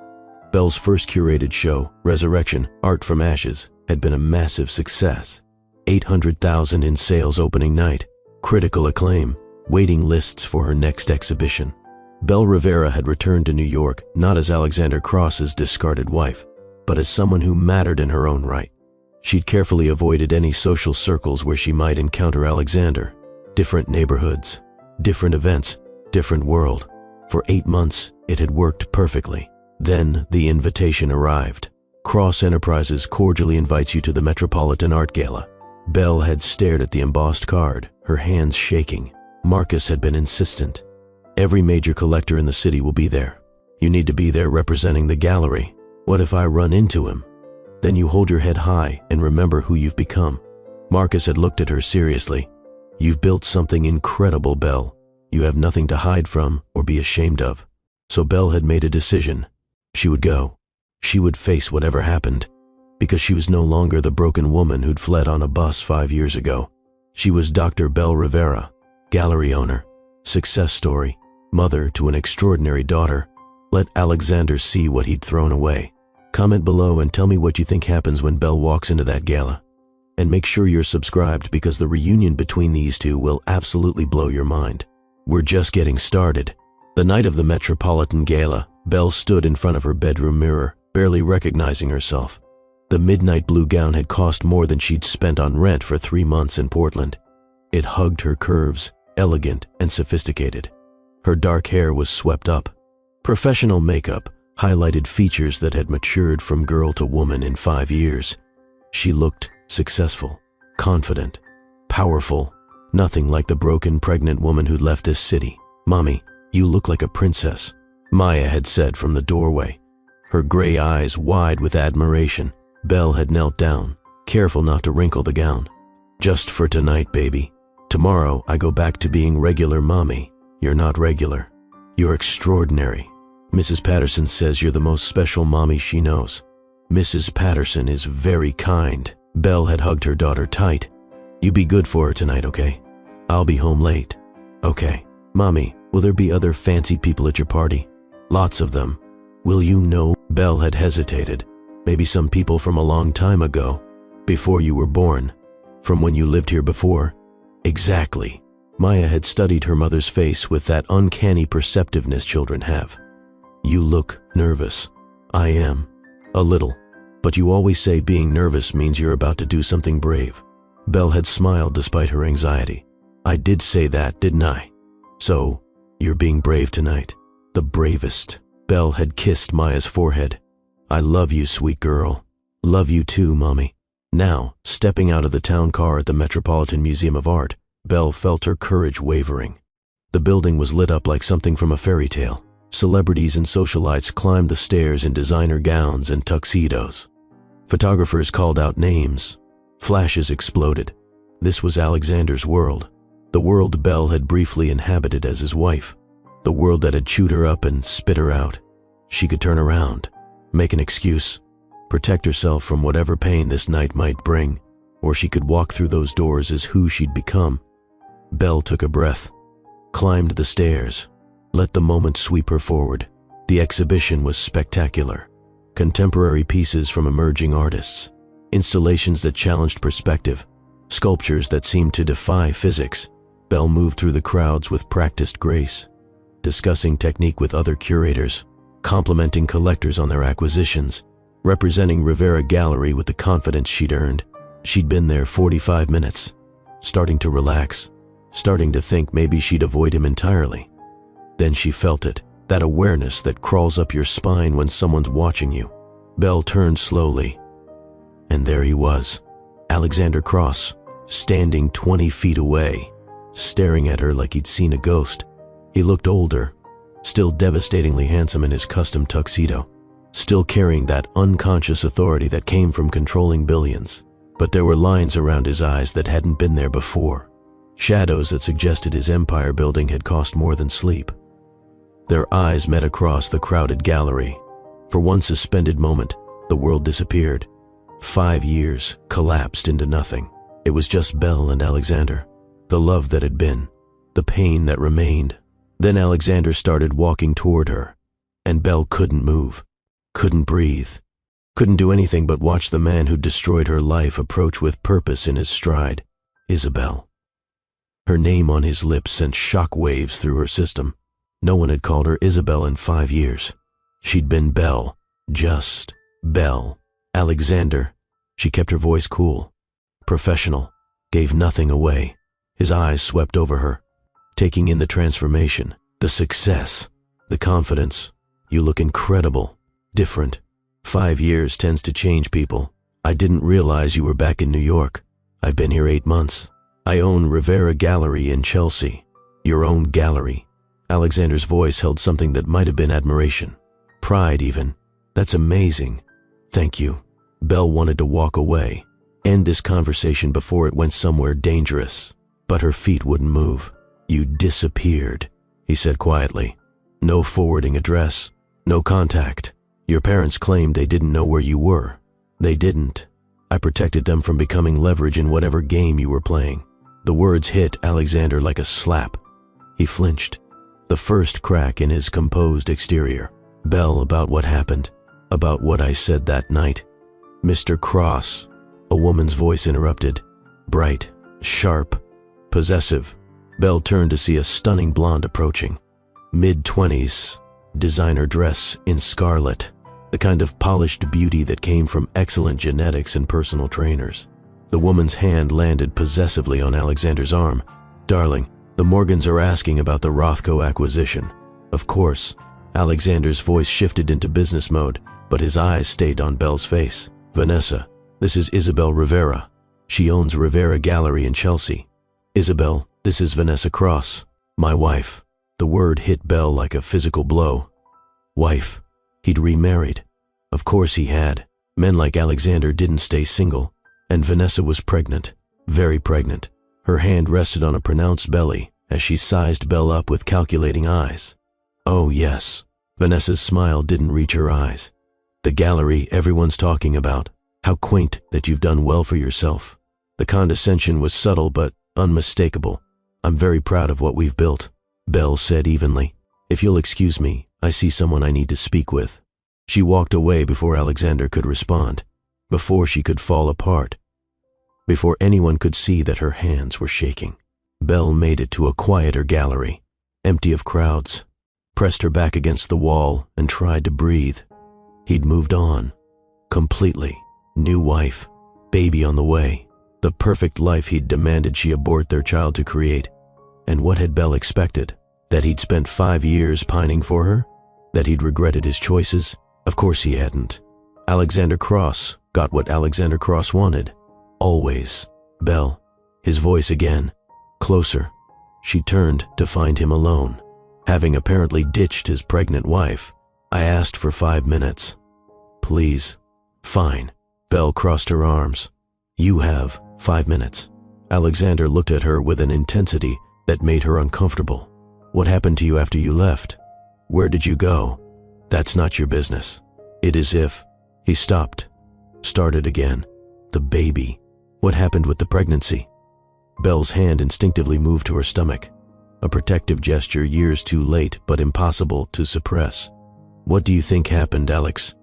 Speaker 1: Belle's first curated show, Resurrection, Art from Ashes, had been a massive success. 800,000 in sales opening night, critical acclaim, waiting lists for her next exhibition. Belle Rivera had returned to New York not as Alexander Cross's discarded wife, but as someone who mattered in her own right. She'd carefully avoided any social circles where she might encounter Alexander. Different neighborhoods, different events, different world. For 8 months, it had worked perfectly. Then the invitation arrived. Cross Enterprises cordially invites you to the Metropolitan Art Gala. Belle had stared at the embossed card, her hands shaking. Marcus had been insistent. Every major collector in the city will be there. You need to be there representing the gallery. What if I run into him? Then you hold your head high and remember who you've become. Marcus had looked at her seriously. You've built something incredible, Belle. You have nothing to hide from or be ashamed of. So Belle had made a decision. She would go. She would face whatever happened, because she was no longer the broken woman who'd fled on a bus 5 years ago. She was Dr. Belle Rivera, gallery owner, success story, mother to an extraordinary daughter. Let Alexander see what he'd thrown away. Comment below and tell me what you think happens when Belle walks into that gala. And make sure you're subscribed because the reunion between these two will absolutely blow your mind. We're just getting started. The night of the Metropolitan Gala, Belle stood in front of her bedroom mirror, barely recognizing herself. The midnight blue gown had cost more than she'd spent on rent for 3 months in Portland. It hugged her curves, elegant and sophisticated. Her dark hair was swept up. Professional makeup highlighted features that had matured from girl to woman in 5 years. She looked successful, confident, powerful, nothing like the broken pregnant woman who'd left this city. "Mommy, you look like a princess," Maya had said from the doorway, her gray eyes wide with admiration. Belle had knelt down, careful not to wrinkle the gown. "Just for tonight, baby. Tomorrow I go back to being regular mommy. You're not regular. You're extraordinary. Mrs. Patterson says you're the most special mommy she knows. Mrs. Patterson is very kind." Belle had hugged her daughter tight. "You be good for her tonight, okay? I'll be home late." "Okay. Mommy, will there be other fancy people at your party?" "Lots of them." "Will you know?" Belle had hesitated. "Maybe some people from a long time ago, before you were born, from when you lived here before." "Exactly." Maya had studied her mother's face with that uncanny perceptiveness children have. "You look nervous." "I am. A little. But you always say being nervous means you're about to do something brave." Belle had smiled despite her anxiety. "I did say that, didn't I? So, you're being brave tonight. The bravest." Belle had kissed Maya's forehead. "I love you, sweet girl." "Love you too, Mommy." Now, stepping out of the town car at the Metropolitan Museum of Art, Belle felt her courage wavering. The building was lit up like something from a fairy tale. Celebrities and socialites climbed the stairs in designer gowns and tuxedos. Photographers called out names. Flashes exploded. This was Alexander's world. The world Belle had briefly inhabited as his wife. The world that had chewed her up and spit her out. She could turn around, make an excuse, protect herself from whatever pain this night might bring, or she could walk through those doors as who she'd become. Belle took a breath, climbed the stairs, let the moment sweep her forward. The exhibition was spectacular. Contemporary pieces from emerging artists, installations that challenged perspective, sculptures that seemed to defy physics. Belle moved through the crowds with practiced grace, discussing technique with other curators, complimenting collectors on their acquisitions, representing Rivera Gallery with the confidence she'd earned. She'd been there 45 minutes, starting to relax, starting to think maybe she'd avoid him entirely. Then she felt it, that awareness that crawls up your spine when someone's watching you. Belle turned slowly, and there he was, Alexander Cross, standing 20 feet away, staring at her like he'd seen a ghost. He looked older, still devastatingly handsome in his custom tuxedo, still carrying that unconscious authority that came from controlling billions. But there were lines around his eyes that hadn't been there before, shadows that suggested his empire building had cost more than sleep. Their eyes met across the crowded gallery. For one suspended moment, the world disappeared. 5 years collapsed into nothing. It was just Belle and Alexander. The love that had been, the pain that remained. Then Alexander started walking toward her, and Belle couldn't move, couldn't breathe, couldn't do anything but watch the man who destroyed her life approach with purpose in his stride. Isabel. Her name on his lips sent shock waves through her system. No one had called her Isabel in 5 years. She'd been Belle, just Belle. Alexander. She kept her voice cool, professional, gave nothing away. His eyes swept over her, taking in the transformation, the success, the confidence. You look incredible, different. 5 years tends to change people. I didn't realize you were back in New York. I've been here 8 months. I own Rivera Gallery in Chelsea. Your own gallery. Alexander's voice held something that might have been admiration, pride even. That's amazing. Thank you. Belle wanted to walk away, end this conversation before it went somewhere dangerous, but her feet wouldn't move. You disappeared, he said quietly. No forwarding address, no contact. Your parents claimed they didn't know where you were. They didn't. I protected them from becoming leverage in whatever game you were playing. The words hit Alexander like a slap. He flinched, the first crack in his composed exterior. Belle, about what happened, about what I said that night. Mr. Cross, a woman's voice interrupted, bright, sharp, possessive. Belle turned to see a stunning blonde approaching. Mid-20s, designer dress in scarlet, the kind of polished beauty that came from excellent genetics and personal trainers. The woman's hand landed possessively on Alexander's arm. Darling, the Morgans are asking about the Rothko acquisition. Of course. Alexander's voice shifted into business mode, but his eyes stayed on Belle's face. Vanessa, this is Isabel Rivera. She owns Rivera Gallery in Chelsea. Isabel, this is Vanessa Cross, my wife. The word hit Belle like a physical blow. Wife. He'd remarried. Of course he had. Men like Alexander didn't stay single. And Vanessa was pregnant, very pregnant. Her hand rested on a pronounced belly as she sized Belle up with calculating eyes. Oh yes. Vanessa's smile didn't reach her eyes. The gallery everyone's talking about. How quaint that you've done well for yourself. The condescension was subtle but unmistakable. I'm very proud of what we've built, Belle said evenly. If you'll excuse me, I see someone I need to speak with. She walked away before Alexander could respond, before she could fall apart, before anyone could see that her hands were shaking. Belle made it to a quieter gallery, empty of crowds, pressed her back against the wall and tried to breathe. He'd moved on, completely. New wife, baby on the way, the perfect life he'd demanded she abort their child to create. And what had Belle expected? That he'd spent 5 years pining for her? That he'd regretted his choices? Of course he hadn't. Alexander Cross got what Alexander Cross wanted. Always. Belle. His voice again. Closer. She turned to find him alone. Having apparently ditched his pregnant wife, I asked for 5 minutes. Please. Fine. Belle crossed her arms. You have 5 minutes. Alexander looked at her with an intensity that made her uncomfortable. What happened to you after you left? Where did you go? That's not your business. It is if. He stopped. Started again. The baby. What happened with the pregnancy? Belle's hand instinctively moved to her stomach. A protective gesture years too late but impossible to suppress. What do you think happened, Alex?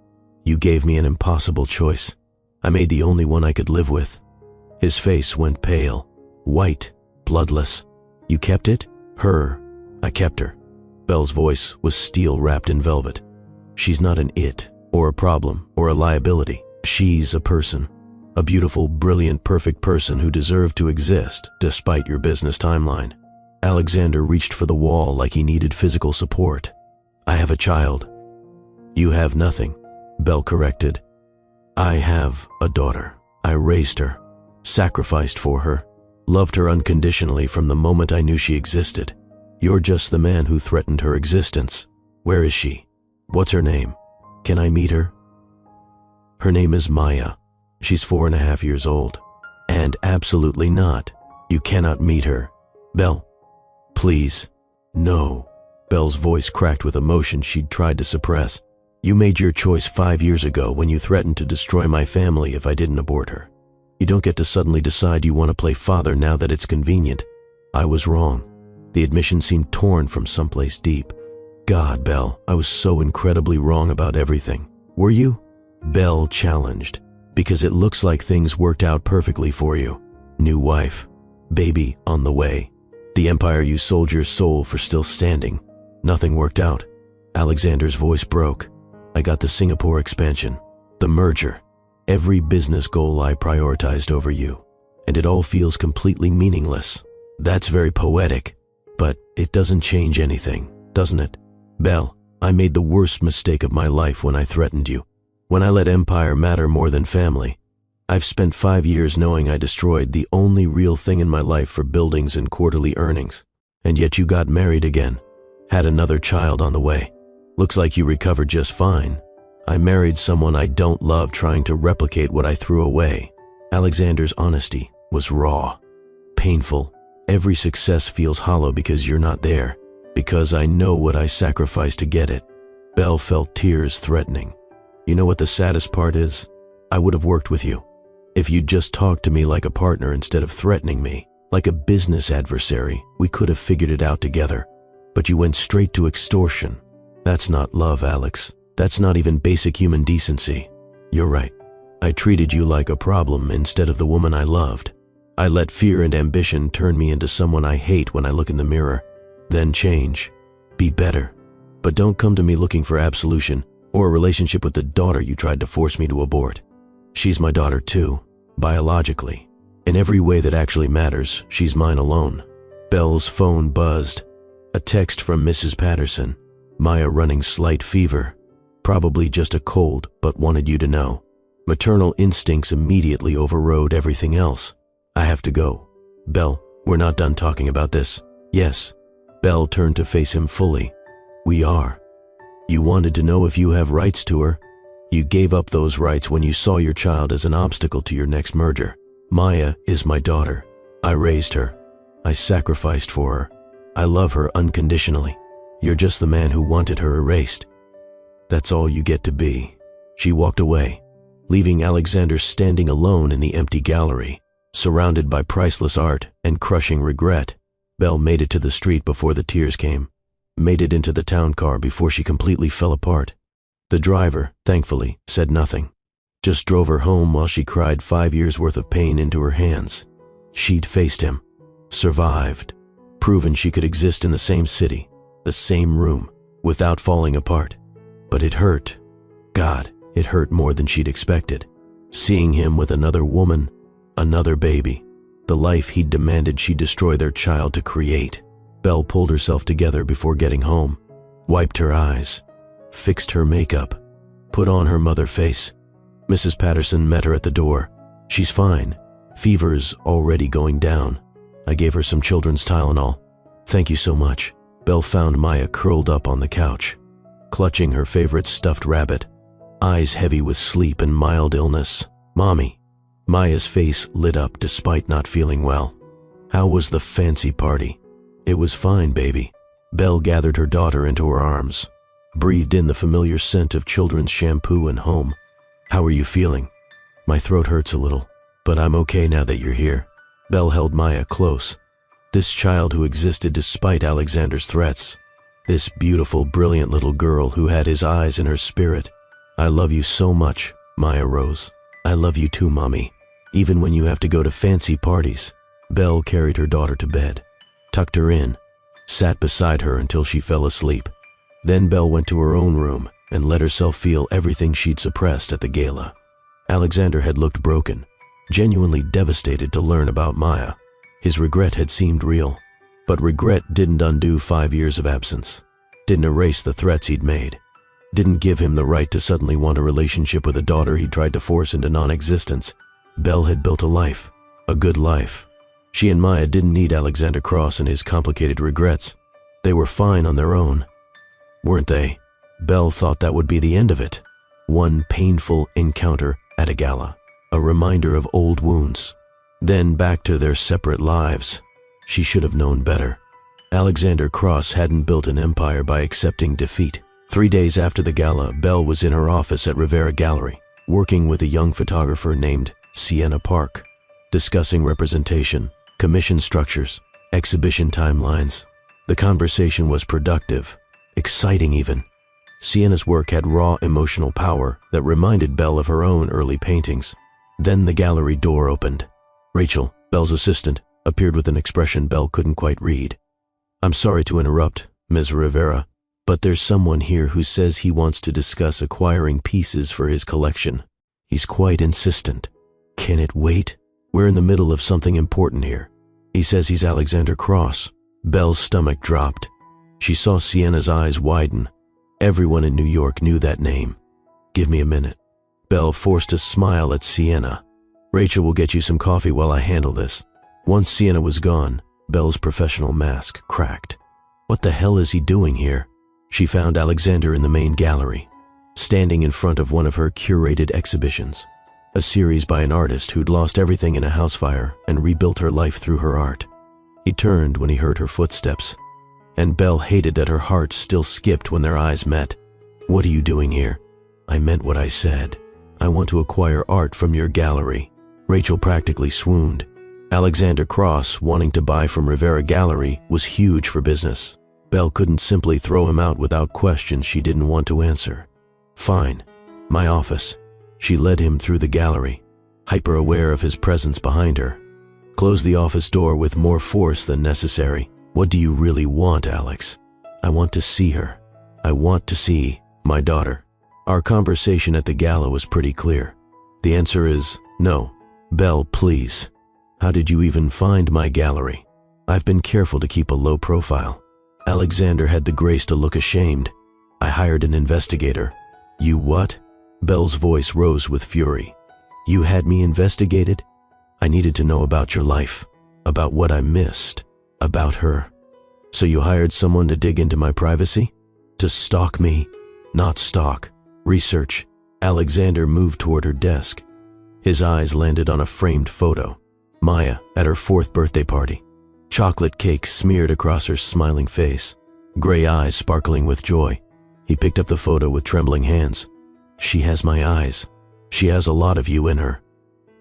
Speaker 1: You gave me an impossible choice. I made the only one I could live with. His face went pale, white, bloodless. You kept it? Her. I kept her. Belle's voice was steel wrapped in velvet. She's not an it, or a problem, or a liability. She's a person. A beautiful, brilliant, perfect person who deserved to exist despite your business timeline. Alexander reached for the wall like he needed physical support. I have a child. You have nothing, Belle corrected. I have a daughter. I raised her, sacrificed for her, loved her unconditionally from the moment I knew she existed. You're just the man who threatened her existence. Where is she? What's her name? Can I meet her? Her name is Maya. She's 4.5 years old. And absolutely not. You cannot meet her. Belle, please. No. Belle's voice cracked with emotion she'd tried to suppress. "You made your choice 5 years ago when you threatened to destroy my family if I didn't abort her. You don't get to suddenly decide you want to play father now that it's convenient. I was wrong." The admission seemed torn from someplace deep. "God, Belle, I was so incredibly wrong about everything." "Were you?" Belle challenged. "Because it looks like things worked out perfectly for you. New wife, baby on the way. The empire you sold your soul for still standing. Nothing worked out." Alexander's voice broke. "I got the Singapore expansion, the merger, every business goal I prioritized over you, and it all feels completely meaningless." "That's very poetic, but it doesn't change anything, doesn't it?" "Belle, I made the worst mistake of my life when I threatened you, when I let empire matter more than family. I've spent 5 years knowing I destroyed the only real thing in my life for buildings and quarterly earnings, and yet you got married again, had another child on the way. Looks like you recovered just fine. I married someone I don't love trying to replicate what I threw away." Alexander's honesty was raw, painful. "Every success feels hollow because you're not there, because I know what I sacrificed to get it." Belle felt tears threatening. "You know what the saddest part is? I would have worked with you if you'd just talked to me like a partner instead of threatening me, like a business adversary. We could have figured it out together. But you went straight to extortion. That's not love, Alex. That's not even basic human decency. You're right. I treated you like a problem instead of the woman I loved. I let fear and ambition turn me into someone I hate when I look in the mirror. Then change. Be better. But don't come to me looking for absolution or a relationship with the daughter you tried to force me to abort. She's my daughter too, biologically. In every way that actually matters, she's mine alone." Belle's phone buzzed. A text from Mrs. Patterson. "Maya running slight fever. Probably just a cold, but wanted you to know." Maternal instincts immediately overrode everything else. "I have to go. Belle, we're not done talking about this." "Yes." Belle turned to face him fully. "We are. You wanted to know if you have rights to her. You gave up those rights when you saw your child as an obstacle to your next merger. Maya is my daughter. I raised her. I sacrificed for her. I love her unconditionally. You're just the man who wanted her erased. That's all you get to be." She walked away, leaving Alexander standing alone in the empty gallery, surrounded by priceless art and crushing regret. Belle made it to the street before the tears came, made it into the town car before she completely fell apart. The driver, thankfully, said nothing, just drove her home while she cried 5 years' worth of pain into her hands. She'd faced him, survived, proven she could exist in the same city, the same room, without falling apart. But it hurt. God, it hurt more than she'd expected. Seeing him with another woman, another baby, the life he'd demanded she destroy their child to create. Belle pulled herself together before getting home, wiped her eyes, fixed her makeup, put on her mother face. Mrs. Patterson met her at the door. "She's fine. Fever's already going down. I gave her some children's Tylenol. Thank you so much." Belle found Maya curled up on the couch, clutching her favorite stuffed rabbit, eyes heavy with sleep and mild illness. "Mommy." Maya's face lit up despite not feeling well. "How was the fancy party?" "It was fine, baby." Belle gathered her daughter into her arms, breathed in the familiar scent of children's shampoo and home. "How are you feeling?" "My throat hurts a little, but I'm okay now that you're here." Belle held Maya close. This child who existed despite Alexander's threats. This beautiful, brilliant little girl who had his eyes in her spirit. "I love you so much," Maya rose. "I love you too, Mommy. Even when you have to go to fancy parties." Belle carried her daughter to bed, tucked her in, sat beside her until she fell asleep. Then Belle went to her own room and let herself feel everything she'd suppressed at the gala. Alexander had looked broken, genuinely devastated to learn about Maya. His regret had seemed real, but regret didn't undo 5 years of absence, didn't erase the threats he'd made, didn't give him the right to suddenly want a relationship with a daughter he tried to force into non-existence. Belle had built a life, a good life. She and Maya didn't need Alexander Cross and his complicated regrets. They were fine on their own, weren't they? Belle thought that would be the end of it. One painful encounter at a gala, a reminder of old wounds. Then back to their separate lives. She should have known better. Alexander Cross hadn't built an empire by accepting defeat. 3 days after the gala, Belle was in her office at Rivera Gallery, working with a young photographer named Sienna Park, discussing representation, commission structures, exhibition timelines. The conversation was productive, exciting even. Sienna's work had raw emotional power that reminded Belle of her own early paintings. Then the gallery door opened. Rachel, Belle's assistant, appeared with an expression Belle couldn't quite read. "I'm sorry to interrupt, Ms. Rivera, but there's someone here who says he wants to discuss acquiring pieces for his collection. He's quite insistent." "Can it wait? We're in the middle of something important here." "He says he's Alexander Cross." Belle's stomach dropped. She saw Sienna's eyes widen. Everyone in New York knew that name. "Give me a minute." Belle forced a smile at Sienna. "Rachel will get you some coffee while I handle this." Once Sienna was gone, Belle's professional mask cracked. What the hell is he doing here? She found Alexander in the main gallery, standing in front of one of her curated exhibitions, a series by an artist who'd lost everything in a house fire and rebuilt her life through her art. He turned when he heard her footsteps, and Belle hated that her heart still skipped when their eyes met. "What are you doing here?" "I meant what I said. I want to acquire art from your gallery." Rachel practically swooned. Alexander Cross wanting to buy from Rivera Gallery was huge for business. Belle couldn't simply throw him out without questions she didn't want to answer. "Fine. My office." She led him through the gallery, hyper-aware of his presence behind her. Closed the office door with more force than necessary. "What do you really want, Alex?" "I want to see her. I want to see my daughter." Our conversation at the gala was pretty clear. The answer is no. "Belle, please. How did you even find my gallery?" "I've been careful to keep a low profile." Alexander had the grace to look ashamed. "I hired an investigator." "You what?" Belle's voice rose with fury. "You had me investigated? I needed to know about your life, about what I missed, about her. So you hired someone to dig into my privacy? To stalk me?" "Not stalk. Research." Alexander moved toward her desk. His eyes landed on a framed photo. Maya at her 4th birthday party. Chocolate cake smeared across her smiling face, gray eyes sparkling with joy. He picked up the photo with trembling hands. "She has my eyes. She has a lot of you in her."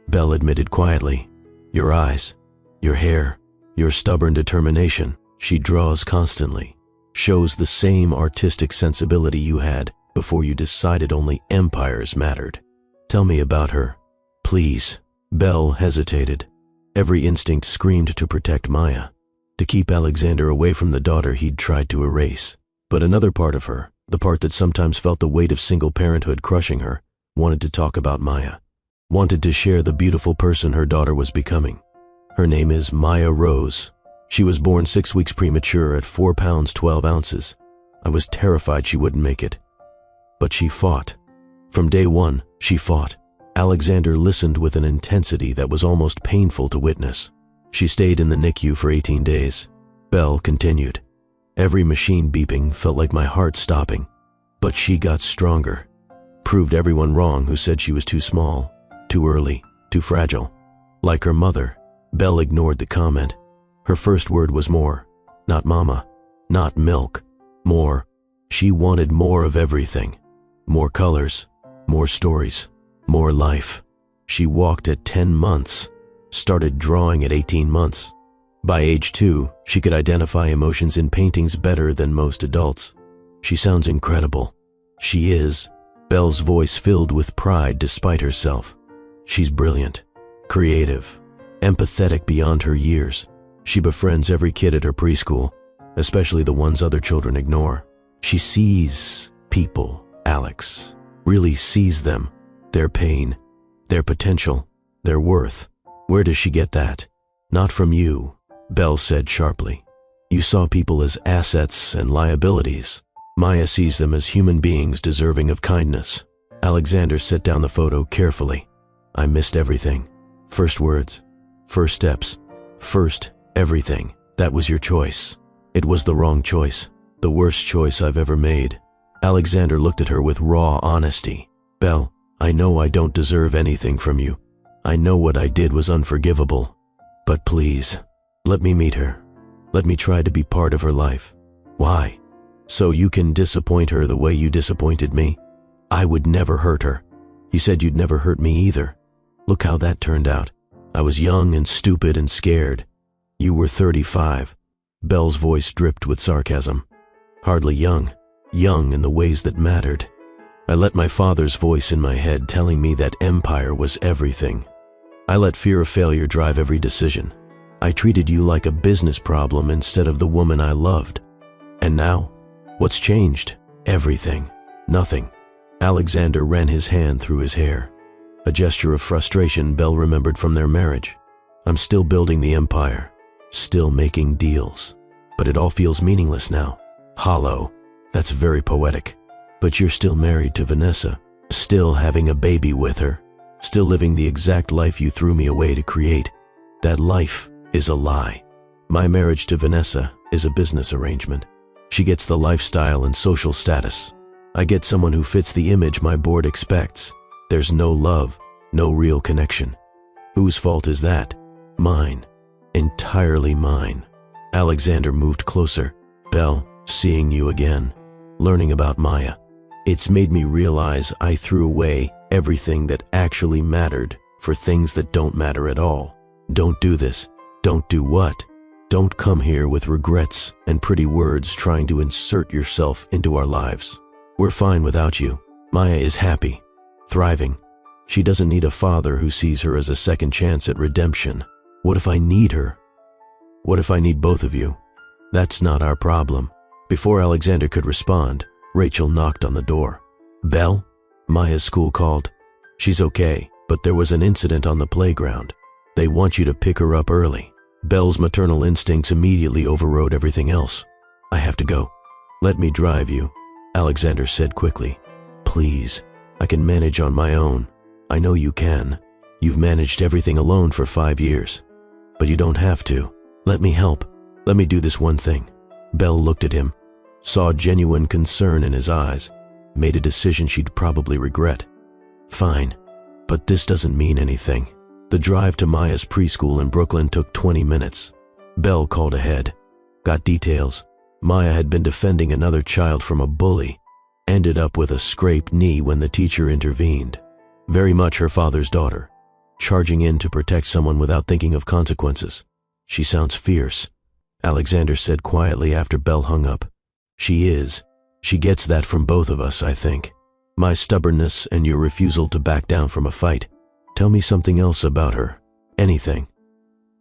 Speaker 1: Belle admitted quietly. "Your eyes, your hair, your stubborn determination. She draws constantly, shows the same artistic sensibility you had before you decided only empires mattered. Tell me about her, please." Belle hesitated. Every instinct screamed to protect Maya, to keep Alexander away from the daughter he'd tried to erase. But another part of her, the part that sometimes felt the weight of single parenthood crushing her, wanted to talk about Maya, wanted to share the beautiful person her daughter was becoming. "Her name is Maya Rose. She was born 6 weeks premature at 4 pounds 12 ounces. I was terrified she wouldn't make it. But she fought. From day one, she fought." Alexander listened with an intensity that was almost painful to witness. "She stayed in the NICU for 18 days. Belle continued. "Every machine beeping felt like my heart stopping. But she got stronger. Proved everyone wrong who said she was too small, too early, too fragile. Like her mother." Belle ignored the comment. Her first word was more. Not mama, not milk. More. She wanted more of everything. More colors, more stories, more life. She walked at 10 months, started drawing at 18 months. By age 2, she could identify emotions in paintings better than most adults. "She sounds incredible." "She is." Belle's voice filled with pride despite herself. "She's brilliant, creative, empathetic beyond her years. She befriends every kid at her preschool, especially the ones other children ignore. She sees people, Alex, really sees them, their pain, their potential, their worth." "Where does she get that?" "Not from you," Belle said sharply. "You saw people as assets and liabilities. Maya sees them as human beings deserving of kindness." Alexander set down the photo carefully. "I missed everything. First words, first steps, first everything. That was your choice. It was the wrong choice, the worst choice I've ever made." Alexander looked at her with raw honesty. "Belle, I know I don't deserve anything from you. I know what I did was unforgivable. But please, let me meet her. Let me try to be part of her life. Why? So you can disappoint her the way you disappointed me? I would never hurt her. You said you'd never hurt me either. Look how that turned out. I was young and stupid and scared. You were 35. Belle's voice dripped with sarcasm. Hardly young. Young in the ways that mattered. I let my father's voice in my head telling me that empire was everything. I let fear of failure drive every decision. I treated you like a business problem instead of the woman I loved. And now, what's changed? Everything. Nothing. Alexander ran his hand through his hair. A gesture of frustration Belle remembered from their marriage. I'm still building the empire. Still making deals. But it all feels meaningless now. Hollow. That's very poetic. But you're still married to Vanessa. Still having a baby with her. Still living the exact life you threw me away to create. That life is a lie. My marriage to Vanessa is a business arrangement. She gets the lifestyle and social status. I get someone who fits the image my board expects. There's no love, no real connection. Whose fault is that? Mine. Entirely mine. Alexander moved closer. Belle, seeing you again. Learning about Maya. It's made me realize I threw away everything that actually mattered for things that don't matter at all. Don't do this. Don't do what? Don't come here with regrets and pretty words trying to insert yourself into our lives. We're fine without you. Maya is happy, thriving. She doesn't need a father who sees her as a second chance at redemption. What if I need her? What if I need both of you? That's not our problem. Before Alexander could respond, Rachel knocked on the door. Belle? Maya's school called. She's okay, but there was an incident on the playground. They want you to pick her up early. Belle's maternal instincts immediately overrode everything else. I have to go. Let me drive you, Alexander said quickly. Please, I can manage on my own. I know you can. You've managed everything alone for 5 years. But you don't have to. Let me help. Let me do this one thing. Belle looked at him, saw genuine concern in his eyes, made a decision she'd probably regret. Fine, but this doesn't mean anything. The drive to Maya's preschool in Brooklyn took 20 minutes. Belle called ahead, got details. Maya had been defending another child from a bully, ended up with a scraped knee when the teacher intervened. Very much her father's daughter, charging in to protect someone without thinking of consequences. She sounds fierce, Alexander said quietly after Belle hung up. She is. She gets that from both of us, I think. My stubbornness and your refusal to back down from a fight. Tell me something else about her. Anything.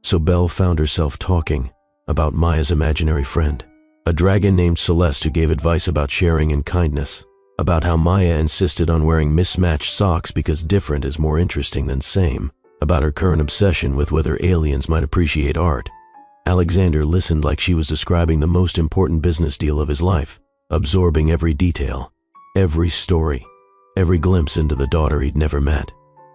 Speaker 1: So Belle found herself talking about Maya's imaginary friend, a dragon named Celeste who gave advice about sharing and kindness, about how Maya insisted on wearing mismatched socks because different is more interesting than same, about her current obsession with whether aliens might appreciate art. Alexander listened like she was describing the most important business deal of his life, absorbing every detail, every story, every glimpse into the daughter he'd never met.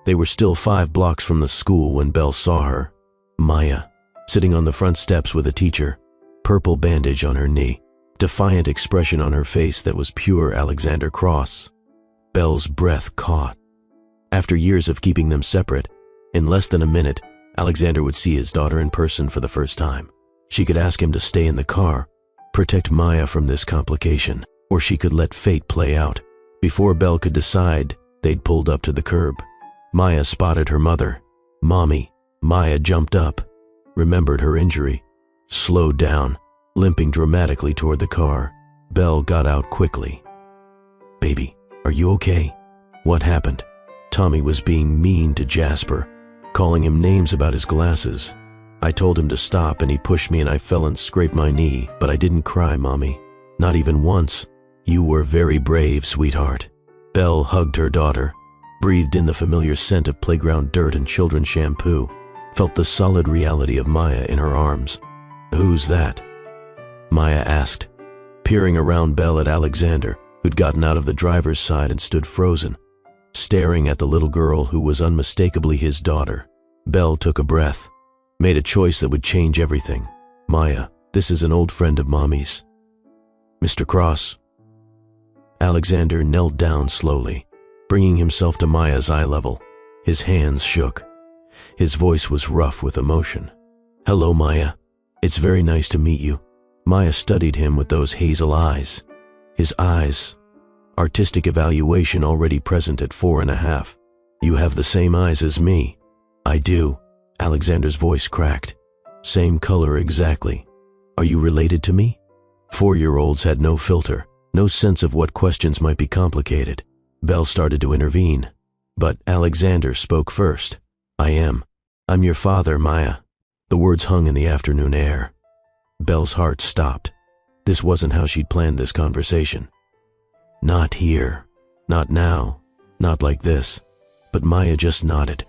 Speaker 1: They were still 5 blocks from the school when Belle saw her. Maya, sitting on the front steps with a teacher, purple bandage on her knee, defiant expression on her face that was pure Alexander Cross. Belle's breath caught. After years of keeping them separate, in less than a minute, Alexander would see his daughter in person for the first time. She could ask him to stay in the car, protect Maya from this complication, or she could let fate play out. Before Belle could decide, they'd pulled up to the curb. Maya spotted her mother. Mommy. Maya jumped up, remembered her injury, slowed down, limping dramatically toward the car. Belle got out quickly. Baby, are you okay? What happened? Tommy was being mean to Jasper, calling him names about his glasses. I told him to stop and he pushed me and I fell and scraped my knee, but I didn't cry, Mommy. Not even once. You were very brave, sweetheart. Belle hugged her daughter, breathed in the familiar scent of playground dirt and children's shampoo, felt the solid reality of Maya in her arms. Who's that? Maya asked, peering around Belle at Alexander, who'd gotten out of the driver's side and stood frozen, staring at the little girl who was unmistakably his daughter. Belle took a breath, made a choice that would change everything. Maya, this is an old friend of Mommy's. Mr. Cross. Alexander knelt down slowly, bringing himself to Maya's eye level. His hands shook. His voice was rough with emotion. Hello, Maya. "It's very nice to meet you." Maya studied him with those hazel eyes. His eyes. Artistic evaluation already present at 4.5. "You have the same eyes as me." "I do." Alexander's voice cracked. "Same color exactly. Are you related to me?" 4-year-olds had no filter, no sense of what questions might be complicated. Belle started to intervene, but Alexander spoke first. "I am. I'm your father, Maya." The words hung in the afternoon air. Belle's heart stopped. This wasn't how she'd planned this conversation. Not here. Not now. Not like this. But Maya just nodded,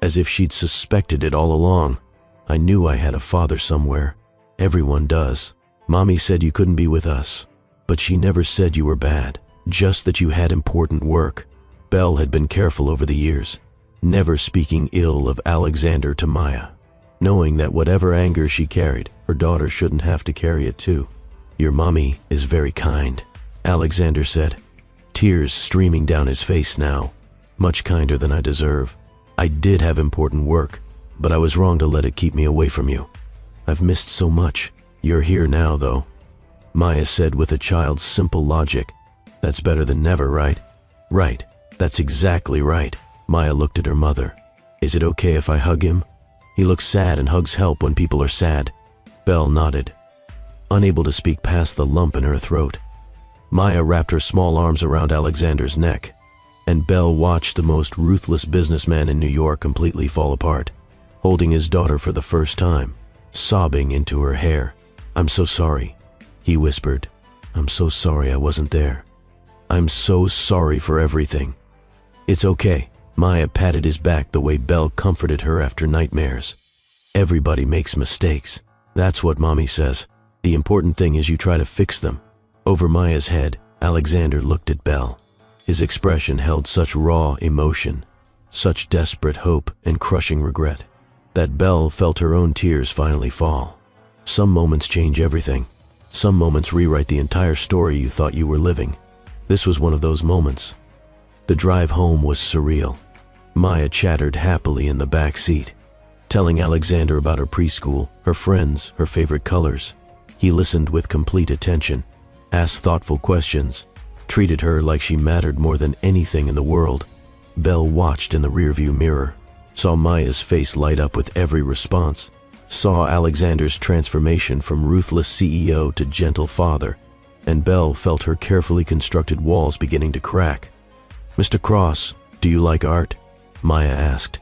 Speaker 1: as if she'd suspected it all along. "I knew I had a father somewhere. Everyone does. Mommy said you couldn't be with us, but she never said you were bad, just that you had important work." Belle had been careful over the years, never speaking ill of Alexander to Maya, knowing that whatever anger she carried, her daughter shouldn't have to carry it too. "Your mommy is very kind," Alexander said, tears streaming down his face now. "Much kinder than I deserve. I did have important work, but I was wrong to let it keep me away from you. I've missed so much. You're here now, though." Maya said with a child's simple logic, "That's better than never, right?" "Right. That's exactly right." Maya looked at her mother. "Is it okay if I hug him? He looks sad and hugs help when people are sad." Belle nodded, unable to speak past the lump in her throat. Maya wrapped her small arms around Alexander's neck, and Belle watched the most ruthless businessman in New York completely fall apart, holding his daughter for the first time, sobbing into her hair. "I'm so sorry," he whispered. "I'm so sorry I wasn't there. I'm so sorry for everything." "It's okay." Maya patted his back the way Belle comforted her after nightmares. "Everybody makes mistakes. That's what Mommy says. The important thing is you try to fix them." Over Maya's head, Alexander looked at Belle. His expression held such raw emotion, such desperate hope and crushing regret, that Belle felt her own tears finally fall. Some moments change everything. Some moments rewrite the entire story you thought you were living. This was one of those moments. The drive home was surreal. Maya chattered happily in the back seat, telling Alexander about her preschool, her friends, her favorite colors. He listened with complete attention, asked thoughtful questions, treated her like she mattered more than anything in the world. Belle watched in the rearview mirror, saw Maya's face light up with every response, saw Alexander's transformation from ruthless CEO to gentle father, and Belle felt her carefully constructed walls beginning to crack. "Mr. Cross, do you like art?" Maya asked.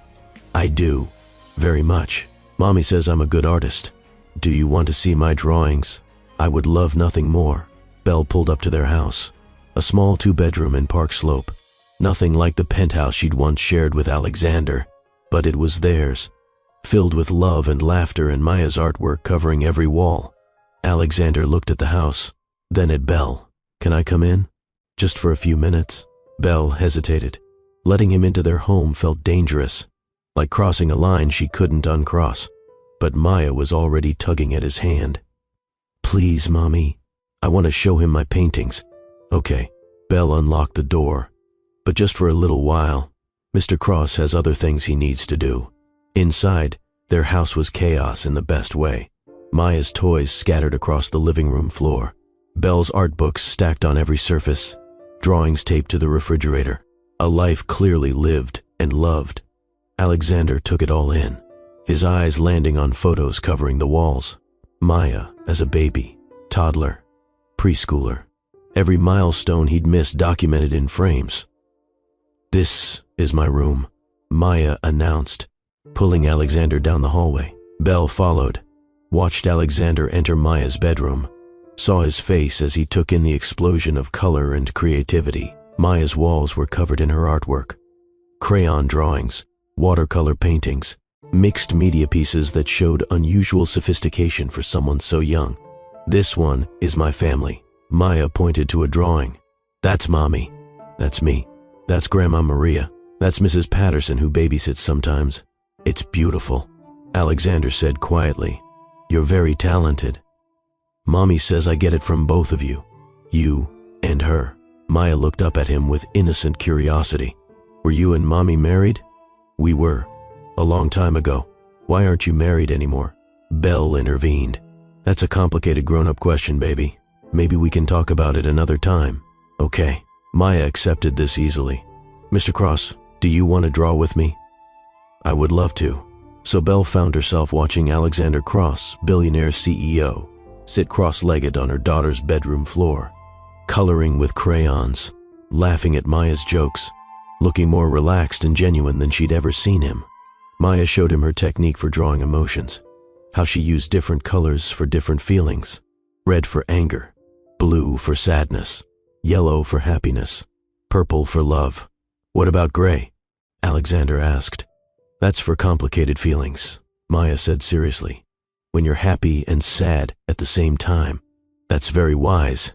Speaker 1: "I do. Very much. Mommy says I'm a good artist. Do you want to see my drawings? I would love nothing more." Belle pulled up to their house, a small 2-bedroom in Park Slope. Nothing like the penthouse she'd once shared with Alexander, but it was theirs, filled with love and laughter and Maya's artwork covering every wall. Alexander looked at the house, then at Belle. "Can I come in? Just for a few minutes?" Belle hesitated. Letting him into their home felt dangerous, like crossing a line she couldn't uncross. But Maya was already tugging at his hand. "Please, Mommy. I want to show him my paintings." "Okay." Belle unlocked the door. "But just for a little while. Mr. Cross has other things he needs to do." Inside, their house was chaos in the best way. Maya's toys scattered across the living room floor. Belle's art books stacked on every surface. Drawings taped to the refrigerator. A life clearly lived and loved. Alexander took it all in, his eyes landing on photos covering the walls. Maya as a baby, toddler, preschooler. Every milestone he'd missed documented in frames. "This is my room," Maya announced, pulling Alexander down the hallway. Belle followed, watched Alexander enter Maya's bedroom, saw his face as he took in the explosion of color and creativity. Maya's walls were covered in her artwork. Crayon drawings, watercolor paintings, mixed media pieces that showed unusual sophistication for someone so young. "This one is my family." Maya pointed to a drawing. "That's Mommy. That's me. That's Grandma Maria. That's Mrs. Patterson who babysits sometimes. It's beautiful," Alexander said quietly. "You're very talented. Mommy says I get it from both of you. You and her." Maya looked up at him with innocent curiosity. "Were you and Mommy married?" "We were. A long time ago. Why aren't you married anymore?" Belle intervened. That's a complicated grown-up question, baby. Maybe we can talk about it another time. Okay. Maya accepted this easily. Mr. Cross, do you want to draw with me? I would love to. So Belle found herself watching Alexander Cross, billionaire CEO, sit cross-legged on her daughter's bedroom floor, coloring with crayons, laughing at Maya's jokes, looking more relaxed and genuine than she'd ever seen him. Maya showed him her technique for drawing emotions, how she used different colors for different feelings, red for anger, blue for sadness, yellow for happiness, purple for love. What about gray? Alexander asked. That's for complicated feelings, Maya said seriously. When you're happy and sad at the same time. That's very wise.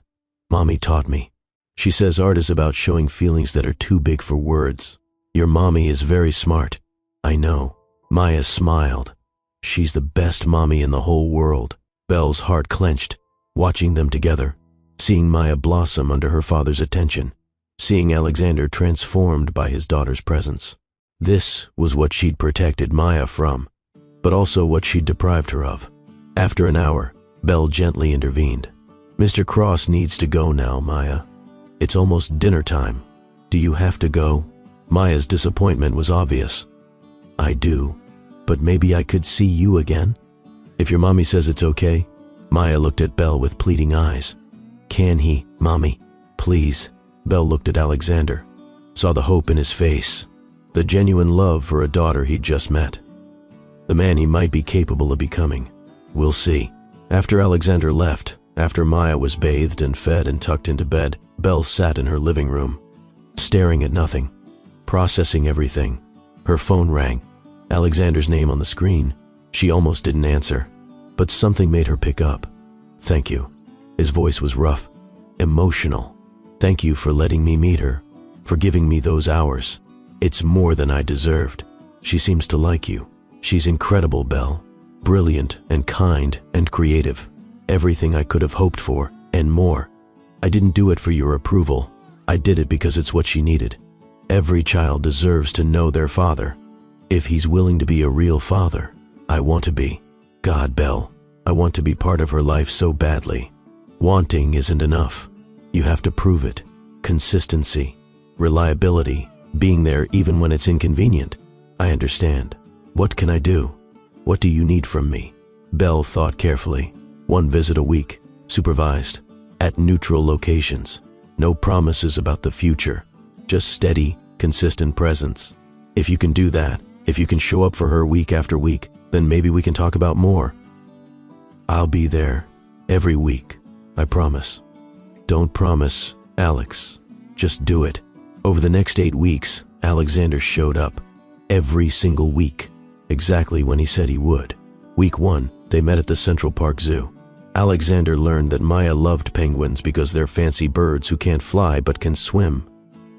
Speaker 1: Mommy taught me. She says art is about showing feelings that are too big for words. Your mommy is very smart. I know. Maya smiled. She's the best mommy in the whole world. Belle's heart clenched, watching them together, seeing Maya blossom under her father's attention, seeing Alexander transformed by his daughter's presence. This was what she'd protected Maya from, but also what she'd deprived her of. After an hour, Belle gently intervened. Mr. Cross needs to go now, Maya. It's almost dinner time. Do you have to go? Maya's disappointment was obvious. I do, but maybe I could see you again? If your mommy says it's okay. Maya looked at Belle with pleading eyes. Can he, Mommy? Please. Belle looked at Alexander, saw the hope in his face, the genuine love for a daughter he'd just met, the man he might be capable of becoming. We'll see. After Alexander left, after Maya was bathed and fed and tucked into bed, Belle sat in her living room, staring at nothing, processing everything. Her phone rang. Alexander's name on the screen. She almost didn't answer, but something made her pick up. Thank you. His voice was rough, emotional. Thank you for letting me meet her, for giving me those hours. It's more than I deserved. She seems to like you. She's incredible, Belle. Brilliant and kind and creative. Everything I could have hoped for, and more. I didn't do it for your approval. I did it because it's what she needed. Every child deserves to know their father. If he's willing to be a real father, I want to be. God, Belle, I want to be part of her life so badly. Wanting isn't enough. You have to prove it. Consistency, reliability, being there even when it's inconvenient. I understand. What can I do? What do you need from me? Belle thought carefully. 1 visit a week, supervised, at neutral locations. No promises about the future, just steady, consistent presence. If you can do that, if you can show up for her week after week, then maybe we can talk about more. I'll be there every week, I promise. Don't promise, Alex. Just do it. Over the next 8 weeks, Alexander showed up. Every single week, exactly when he said he would. Week 1, they met at the Central Park Zoo. Alexander learned that Maya loved penguins because they're fancy birds who can't fly but can swim.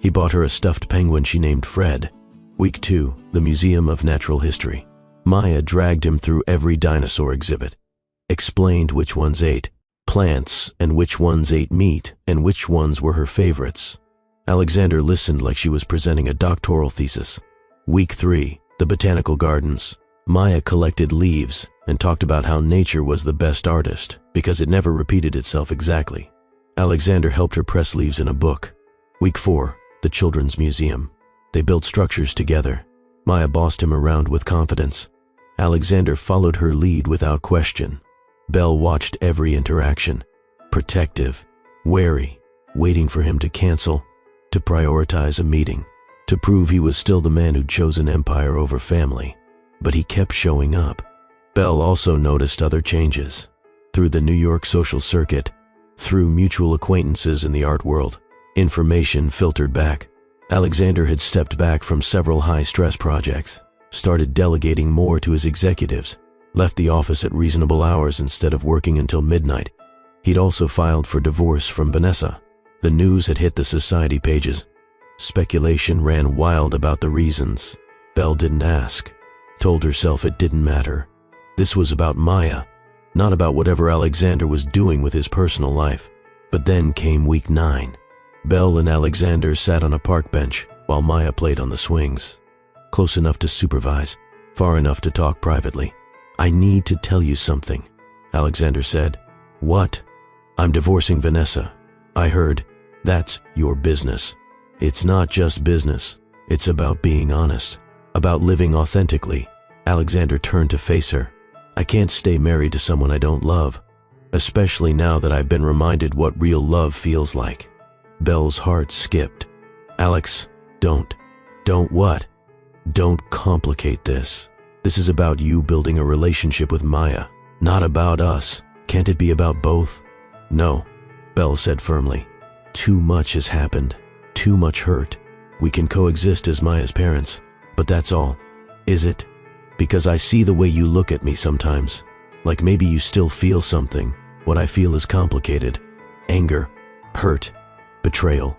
Speaker 1: He bought her a stuffed penguin she named Fred. Week 2, the Museum of Natural History. Maya dragged him through every dinosaur exhibit, explained which ones ate plants and which ones ate meat and which ones were her favorites. Alexander listened like she was presenting a doctoral thesis. Week 3, the Botanical Gardens. Maya collected leaves and talked about how nature was the best artist because it never repeated itself exactly. Alexander helped her press leaves in a book. Week 4, the Children's Museum. They built structures together. Maya bossed him around with confidence. Alexander followed her lead without question. Belle watched every interaction, protective, wary, waiting for him to cancel, to prioritize a meeting, to prove he was still the man who'd chosen empire over family. But he kept showing up. Belle also noticed other changes. Through the New York social circuit, through mutual acquaintances in the art world, information filtered back. Alexander had stepped back from several high-stress projects, started delegating more to his executives, left the office at reasonable hours instead of working until midnight. He'd also filed for divorce from Vanessa. The news had hit the society pages. Speculation ran wild about the reasons. Belle didn't ask, told herself it didn't matter. This was about Maya, not about whatever Alexander was doing with his personal life. But then came week 9. Belle and Alexander sat on a park bench while Maya played on the swings. Close enough to supervise, far enough to talk privately. I need to tell you something. Alexander said. What? I'm divorcing Vanessa. I heard. That's your business. It's not just business. It's about being honest. About living authentically. Alexander turned to face her. I can't stay married to someone I don't love, especially now that I've been reminded what real love feels like. Belle's heart skipped. Alex, don't what? Don't complicate this. This is about you building a relationship with Maya, not about us. Can't it be about both? No, Belle said firmly. Too much has happened. Too much hurt. We can coexist as Maya's parents, but that's all. Is it? Because I see the way you look at me sometimes. Like maybe you still feel something. What I feel is complicated. Anger, hurt, betrayal.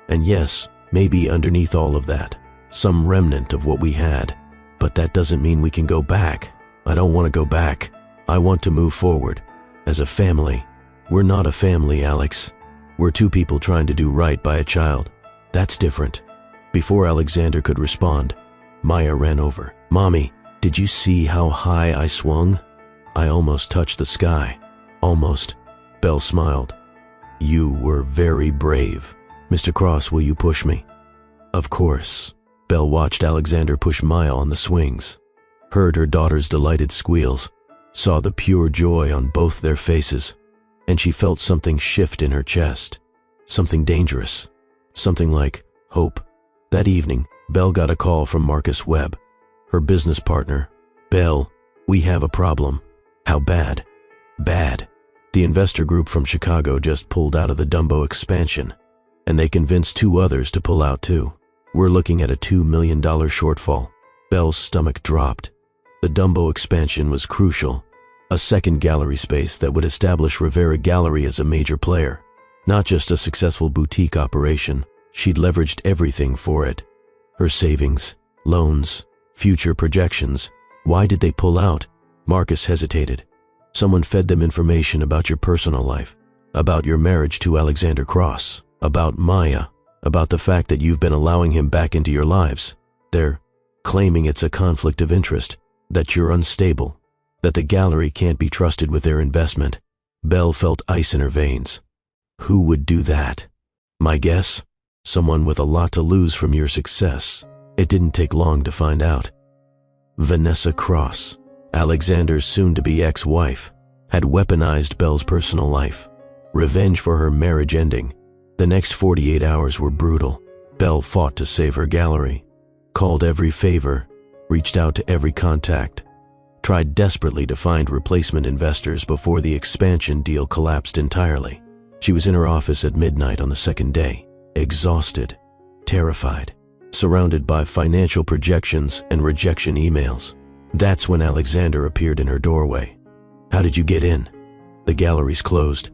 Speaker 1: And yes, maybe underneath all of that, some remnant of what we had. But that doesn't mean we can go back. I don't want to go back. I want to move forward. As a family. We're not a family, Alex. We're two people trying to do right by a child. That's different. Before Alexander could respond, Maya ran over. Mommy, did you see how high I swung? I almost touched the sky. Almost. Belle smiled. You were very brave. Mr. Cross, will you push me? Of course. Belle watched Alexander push Maya on the swings, heard her daughter's delighted squeals, saw the pure joy on both their faces, and she felt something shift in her chest. Something dangerous. Something like hope. That evening, Belle got a call from Marcus Webb, her business partner. Belle, we have a problem. How bad? Bad. The investor group from Chicago just pulled out of the Dumbo expansion, and they convinced 2 others to pull out too. We're looking at a $2 million shortfall. Belle's stomach dropped. The Dumbo expansion was crucial. A second gallery space that would establish Rivera Gallery as a major player. Not just a successful boutique operation. She'd leveraged everything for it. Her savings, loans, future projections. Why did they pull out? Marcus hesitated. Someone fed them information about your personal life, about your marriage to Alexander Cross, about Maya, about the fact that you've been allowing him back into your lives. They're claiming it's a conflict of interest, that you're unstable, that the gallery can't be trusted with their investment. Belle felt ice in her veins. Who would do that? My guess? Someone with a lot to lose from your success. It didn't take long to find out. Vanessa Cross, Alexander's soon-to-be ex-wife, had weaponized Belle's personal life. Revenge for her marriage ending. The next 48 hours were brutal. Belle fought to save her gallery, called every favor, reached out to every contact, tried desperately to find replacement investors before the expansion deal collapsed entirely. She was in her office at midnight on the second day, exhausted, terrified, surrounded by financial projections and rejection emails. That's when Alexander appeared in her doorway. How did you get in? The gallery's closed.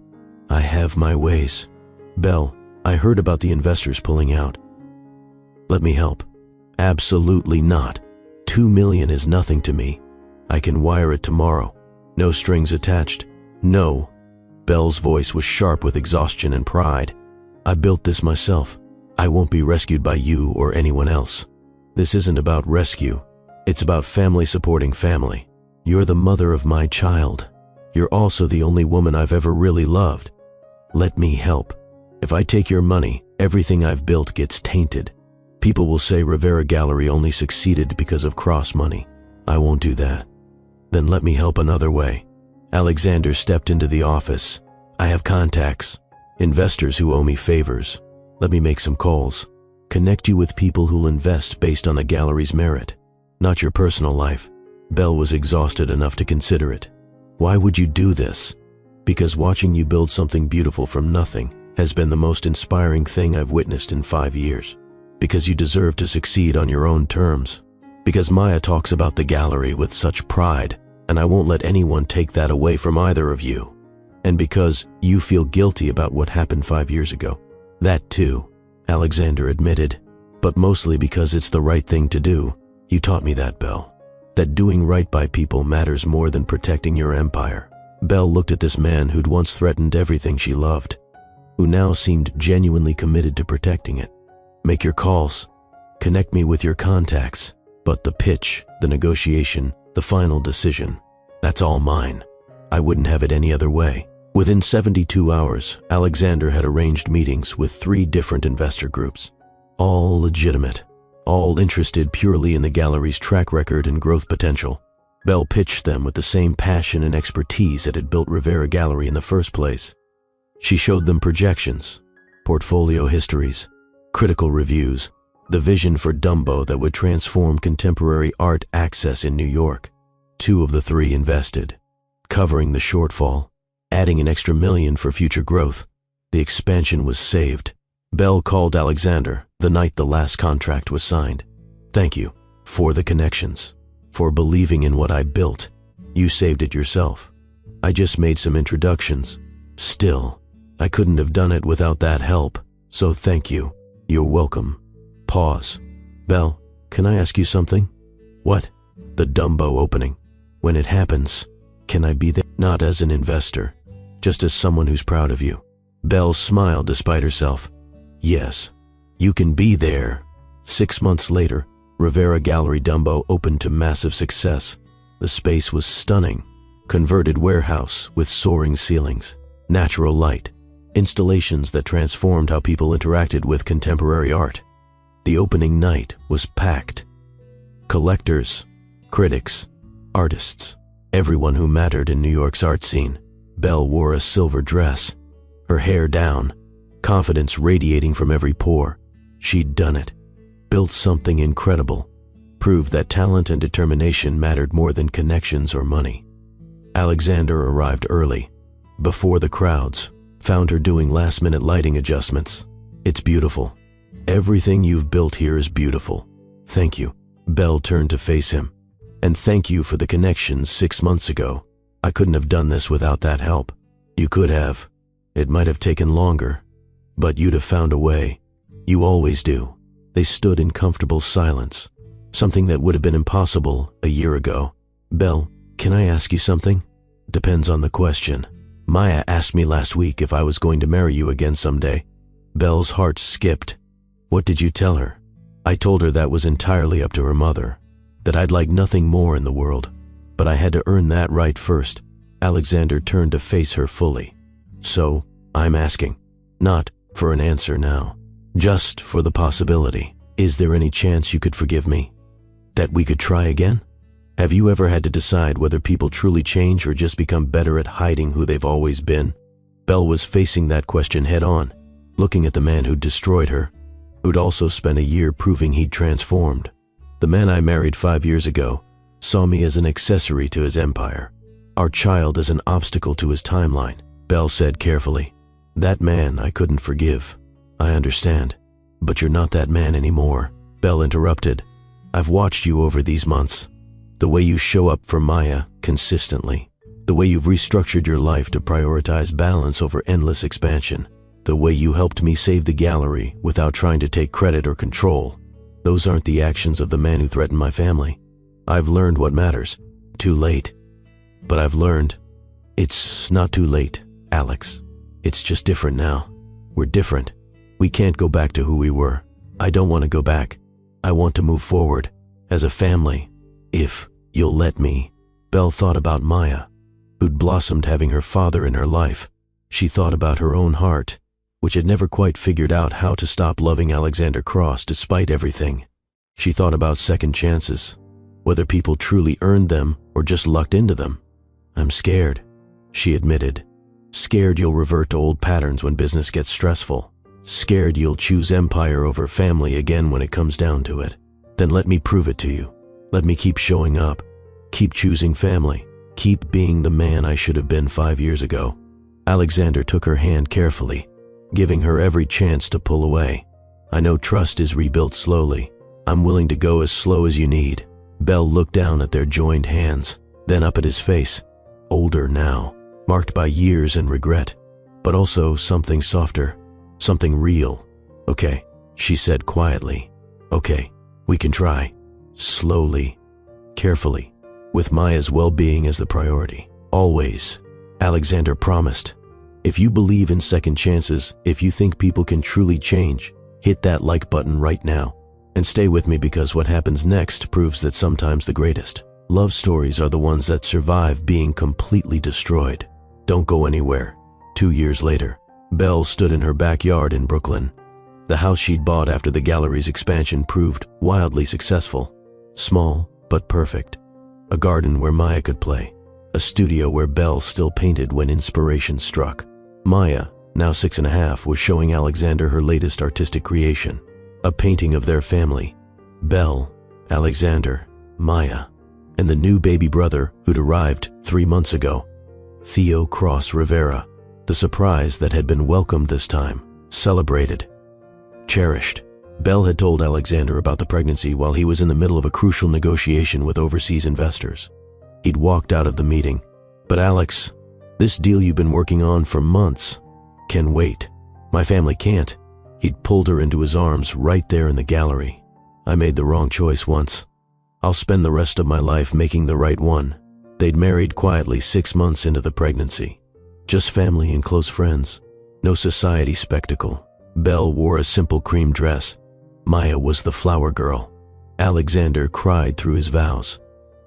Speaker 1: I have my ways. Belle, I heard about the investors pulling out. Let me help. Absolutely not. $2 million is nothing to me. I can wire it tomorrow. No strings attached. No. Belle's voice was sharp with exhaustion and pride. I built this myself. I won't be rescued by you or anyone else. This isn't about rescue. It's about family supporting family. You're the mother of my child. You're also the only woman I've ever really loved. Let me help. If I take your money, everything I've built gets tainted. People will say Rivera Gallery only succeeded because of Cross money. I won't do that. Then let me help another way. Alexander stepped into the office. I have contacts, investors who owe me favors. Let me make some calls. Connect you with people who'll invest based on the gallery's merit, not your personal life. Belle was exhausted enough to consider it. Why would you do this? Because watching you build something beautiful from nothing has been the most inspiring thing I've witnessed in 5 years. Because you deserve to succeed on your own terms. Because Maya talks about the gallery with such pride, and I won't let anyone take that away from either of you. And because you feel guilty about what happened 5 years ago. That too, Alexander admitted. But mostly because it's the right thing to do. You taught me that, Belle. That doing right by people matters more than protecting your empire. Belle looked at this man who'd once threatened everything she loved, who now seemed genuinely committed to protecting it. Make your calls. Connect me with your contacts. But the pitch, the negotiation, the final decision, that's all mine. I wouldn't have it any other way. Within 72 hours, Alexander had arranged meetings with 3 different investor groups, all legitimate, all interested purely in the gallery's track record and growth potential. Bell pitched them with the same passion and expertise that had built Rivera Gallery in the first place. She showed them projections, portfolio histories, critical reviews, the vision for Dumbo that would transform contemporary art access in New York. 2 of the 3 invested, covering the shortfall, adding an extra $1 million for future growth. The expansion was saved. Bell called Alexander the night the last contract was signed. "Thank you for the connections, for believing in what I built. You saved it yourself. I just made some introductions. Still, I couldn't have done it without that help, so thank you. You're welcome." Pause. "Bell, can I ask you something?" "What?" "The Dumbo opening. When it happens, can I be there? Not as an investor, just as someone who's proud of you." Bell smiled despite herself. "Yes, you can be there." 6 months later, Rivera Gallery Dumbo opened to massive success. The space was stunning. Converted warehouse with soaring ceilings, natural light, installations that transformed how people interacted with contemporary art. The opening night was packed. Collectors, critics, artists, everyone who mattered in New York's art scene. Bell wore a silver dress, her hair down, confidence radiating from every pore. She'd done it, built something incredible, proved that talent and determination mattered more than connections or money. Alexander arrived early, before the crowds, found her doing last-minute lighting adjustments. "It's beautiful. Everything you've built here is beautiful. Thank you." Bell turned to face him. "And thank you for the connections 6 months ago. I couldn't have done this without that help." "You could have. It might have taken longer, but you'd have found a way. You always do." They stood in comfortable silence, something that would have been impossible a year ago. "Bell, can I ask you something?" "Depends on the question." "Maya asked me last week if I was going to marry you again someday." Bell's heart skipped. "What did you tell her?" "I told her that was entirely up to her mother, that I'd like nothing more in the world, but I had to earn that right first." Alexander turned to face her fully. "So, I'm asking, not for an answer now, just for the possibility. Is there any chance you could forgive me? That we could try again? Have you ever had to decide whether people truly change or just become better at hiding who they've always been?" Bell was facing that question head on, looking at the man who'd destroyed her, who'd also spent a year proving he'd transformed. "The man I married 5 years ago saw me as an accessory to his empire, our child as an obstacle to his timeline," Bell said carefully. "That man I couldn't forgive. I understand, but you're not that man anymore." Bell interrupted. "I've watched you over these months. The way you show up for Maya consistently, the way you've restructured your life to prioritize balance over endless expansion, the way you helped me save the gallery without trying to take credit or control. Those aren't the actions of the man who threatened my family. I've learned what matters. Too late. But I've learned. It's not too late, Alex. It's just different now. We're different. We can't go back to who we were. I don't want to go back. I want to move forward, as a family, if you'll let me." Bell thought about Maya, who'd blossomed having her father in her life. She thought about her own heart, which had never quite figured out how to stop loving Alexander Cross despite everything. She thought about second chances, whether people truly earned them or just lucked into them. "I'm scared," she admitted. "Scared you'll revert to old patterns when business gets stressful. Scared you'll choose empire over family again when it comes down to it. Then let me prove it to you. Let me keep showing up, keep choosing family, keep being the man I should have been 5 years ago." Alexander took her hand carefully, giving her every chance to pull away. "I know trust is rebuilt slowly. I'm willing to go as slow as you need." Bell looked down at their joined hands, then up at his face. Older now, marked by years and regret, but also something softer, something real. "Okay," she said quietly. "Okay, we can try. Slowly, carefully, with Maya's well-being as the priority. Always," Alexander promised. "If you believe in second chances, if you think people can truly change, hit that like button right now. And stay with me because what happens next proves that sometimes the greatest Love stories are the ones that survive being completely destroyed. Don't go anywhere. 2 years later, Belle stood in her backyard in Brooklyn. The house she'd bought after the gallery's expansion proved wildly successful. Small, but perfect. A garden where Maya could play. A studio where Belle still painted when inspiration struck. Maya, now 6.5, was showing Alexander her latest artistic creation. A painting of their family. Belle, Alexander, Maya, and the new baby brother who'd arrived 3 months ago. Theo Cross Rivera. The surprise that had been welcomed this time. Celebrated. Cherished. Belle had told Alexander about the pregnancy while he was in the middle of a crucial negotiation with overseas investors. He'd walked out of the meeting. But Alex, this deal you've been working on for months can wait. My family can't. He'd pulled her into his arms right there in the gallery. I made the wrong choice once. I'll spend the rest of my life making the right one. They'd married quietly 6 months into the pregnancy. Just family and close friends. No society spectacle. Belle wore a simple cream dress. Maya was the flower girl. Alexander cried through his vows.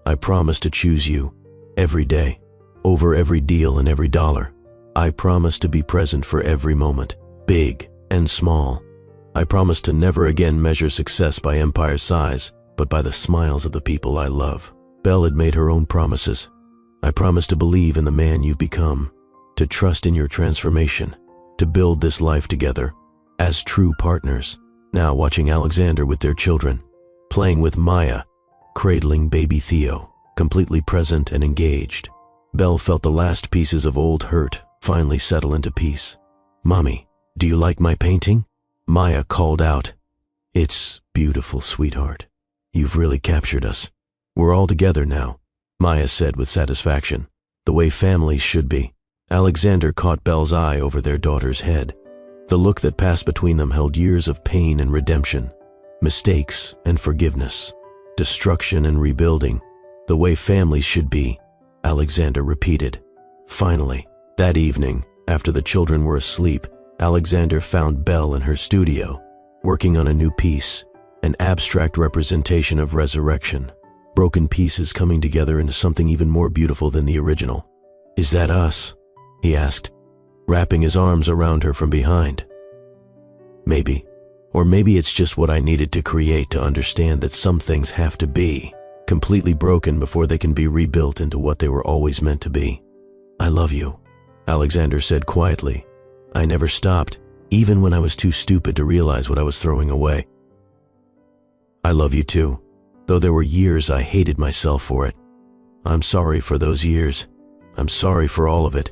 Speaker 1: I promise to choose you every day, over every deal and every dollar. I promise to be present for every moment, big and small. I promise to never again measure success by empire size, but by the smiles of the people I love. Belle had made her own promises. I promise to believe in the man you've become, to trust in your transformation, to build this life together as true partners. Now watching Alexander with their children, playing with Maya, cradling baby Theo, completely present and engaged. Belle felt the last pieces of old hurt finally settle into peace. Mommy, do you like my painting? Maya called out. It's beautiful, sweetheart. You've really captured us. We're all together now, Maya said with satisfaction, the way families should be. Alexander caught Belle's eye over their daughter's head. The look that passed between them held years of pain and redemption, mistakes and forgiveness, destruction and rebuilding. The way families should be, Alexander repeated. Finally, that evening, after the children were asleep, Alexander found Belle in her studio, working on a new piece, an abstract representation of resurrection, broken pieces coming together into something even more beautiful than the original. Is that us? He asked, wrapping his arms around her from behind. Maybe. Or maybe it's just what I needed to create to understand that some things have to be completely broken before they can be rebuilt into what they were always meant to be. I love you, Alexander said quietly. I never stopped, even when I was too stupid to realize what I was throwing away. I love you too, though there were years I hated myself for it. I'm sorry for those years. I'm sorry for all of it.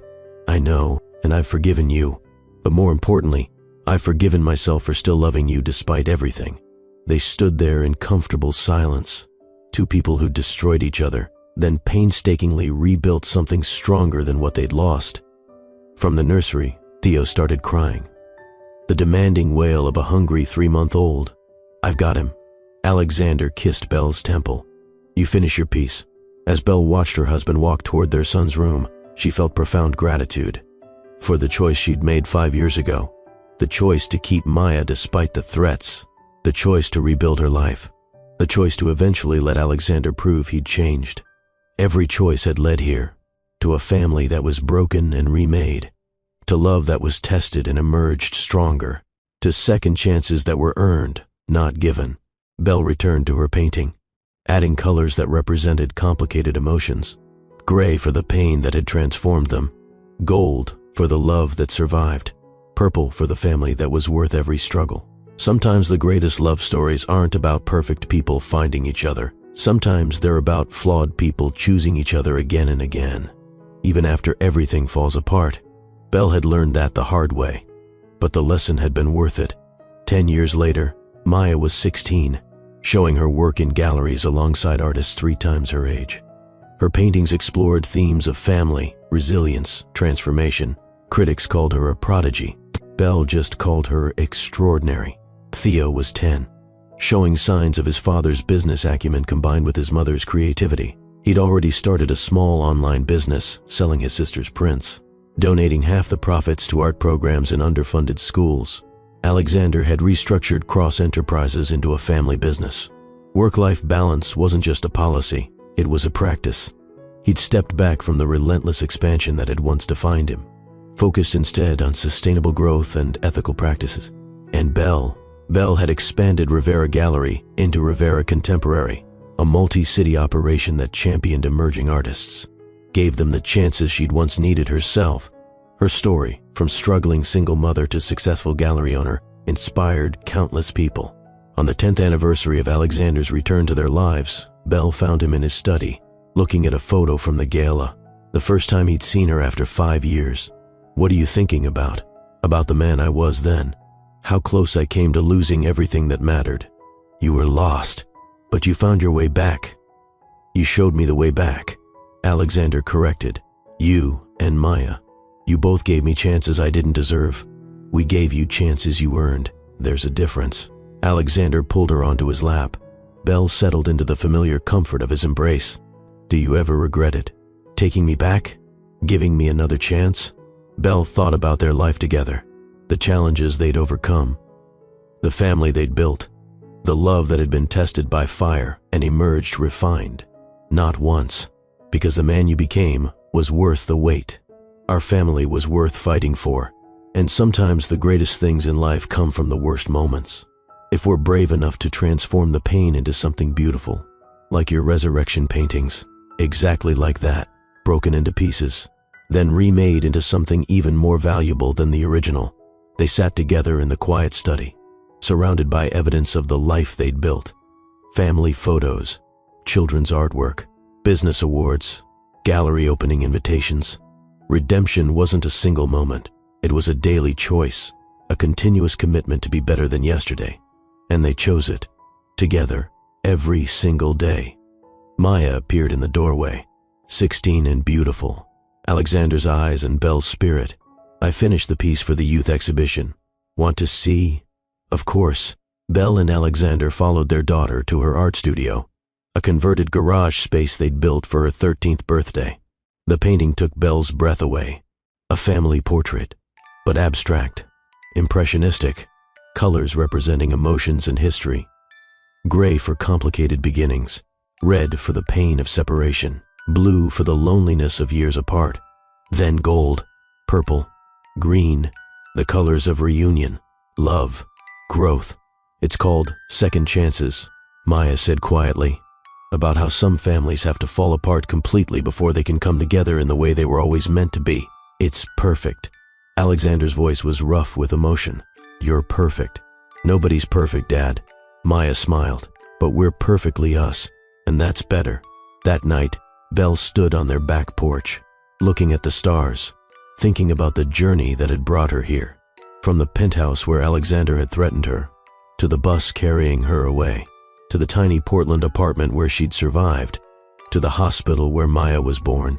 Speaker 1: I know, and I've forgiven you. But more importantly, I've forgiven myself for still loving you despite everything. They stood there in comfortable silence. Two people who destroyed each other, then painstakingly rebuilt something stronger than what they'd lost. From the nursery, Theo started crying. The demanding wail of a hungry 3-month-old. I've got him. Alexander kissed Belle's temple. You finish your piece. As Belle watched her husband walk toward their son's room, she felt profound gratitude for the choice she'd made 5 years ago, the choice to keep Maya despite the threats, the choice to rebuild her life, the choice to eventually let Alexander prove he'd changed. Every choice had led here, to a family that was broken and remade, to love that was tested and emerged stronger, to second chances that were earned, not given. Belle returned to her painting, adding colors that represented complicated emotions. Gray for the pain that had transformed them, gold for the love that survived, purple for the family that was worth every struggle. Sometimes the greatest love stories aren't about perfect people finding each other. Sometimes they're about flawed people choosing each other again and again, even after everything falls apart. Belle had learned that the hard way, but the lesson had been worth it. 10 years later, Maya was 16, showing her work in galleries alongside artists 3 times her age. Her paintings explored themes of family, resilience, transformation. Critics called her a prodigy. Belle just called her extraordinary. Theo was 10, showing signs of his father's business acumen combined with his mother's creativity. He'd already started a small online business, selling his sister's prints, donating half the profits to art programs in underfunded schools. Alexander had restructured Cross Enterprises into a family business. Work-life balance wasn't just a policy, It was a practice. He'd stepped back from the relentless expansion that had once defined him, focused instead on sustainable growth and ethical practices. And Belle had expanded Rivera Gallery into Rivera Contemporary, a multi-city operation that championed emerging artists, gave them the chances she'd once needed herself. Her story, from struggling single mother to successful gallery owner, inspired countless people. On the 10th anniversary of Alexander's return to their lives, Belle found him in his study, looking at a photo from the gala, the first time he'd seen her after 5 years. "What are you thinking about?" "About the man I was then. How close I came to losing everything that mattered." "You were lost, but you found your way back." "You showed me the way back," Alexander corrected. "You and Maya. You both gave me chances I didn't deserve. We gave you chances you earned. There's a difference." Alexander pulled her onto his lap. Belle settled into the familiar comfort of his embrace. "Do you ever regret it? Taking me back? Giving me another chance?" Belle thought about their life together, the challenges they'd overcome, the family they'd built, the love that had been tested by fire and emerged refined. "Not once, because the man you became was worth the wait. Our family was worth fighting for, and sometimes the greatest things in life come from the worst moments. If we're brave enough to transform the pain into something beautiful, like your resurrection paintings, exactly like that, broken into pieces, then remade into something even more valuable than the original." They sat together in the quiet study, surrounded by evidence of the life they'd built. Family photos, children's artwork, business awards, gallery opening invitations. Redemption wasn't a single moment. It was a daily choice, a continuous commitment to be better than yesterday. And they chose it, together, every single day. Maya appeared in the doorway, 16 and beautiful. Alexander's eyes and Belle's spirit. "I finished the piece for the youth exhibition. Want to see?" Of course, Belle and Alexander followed their daughter to her art studio, a converted garage space they'd built for her 13th birthday. The painting took Belle's breath away. A family portrait, but abstract, impressionistic, colors representing emotions and history. Gray for complicated beginnings, red for the pain of separation, blue for the loneliness of years apart, then gold, purple, green, the colors of reunion, love, growth. "It's called Second Chances," Maya said quietly, about how some families have to fall apart completely before they can come together in the way they were always meant to be. "It's perfect." Alexander's voice was rough with emotion. "You're perfect." "Nobody's perfect, Dad." Maya smiled. "But we're perfectly us, and that's better." That night, Belle stood on their back porch, looking at the stars, thinking about the journey that had brought her here. From the penthouse where Alexander had threatened her, to the bus carrying her away, to the tiny Portland apartment where she'd survived, to the hospital where Maya was born,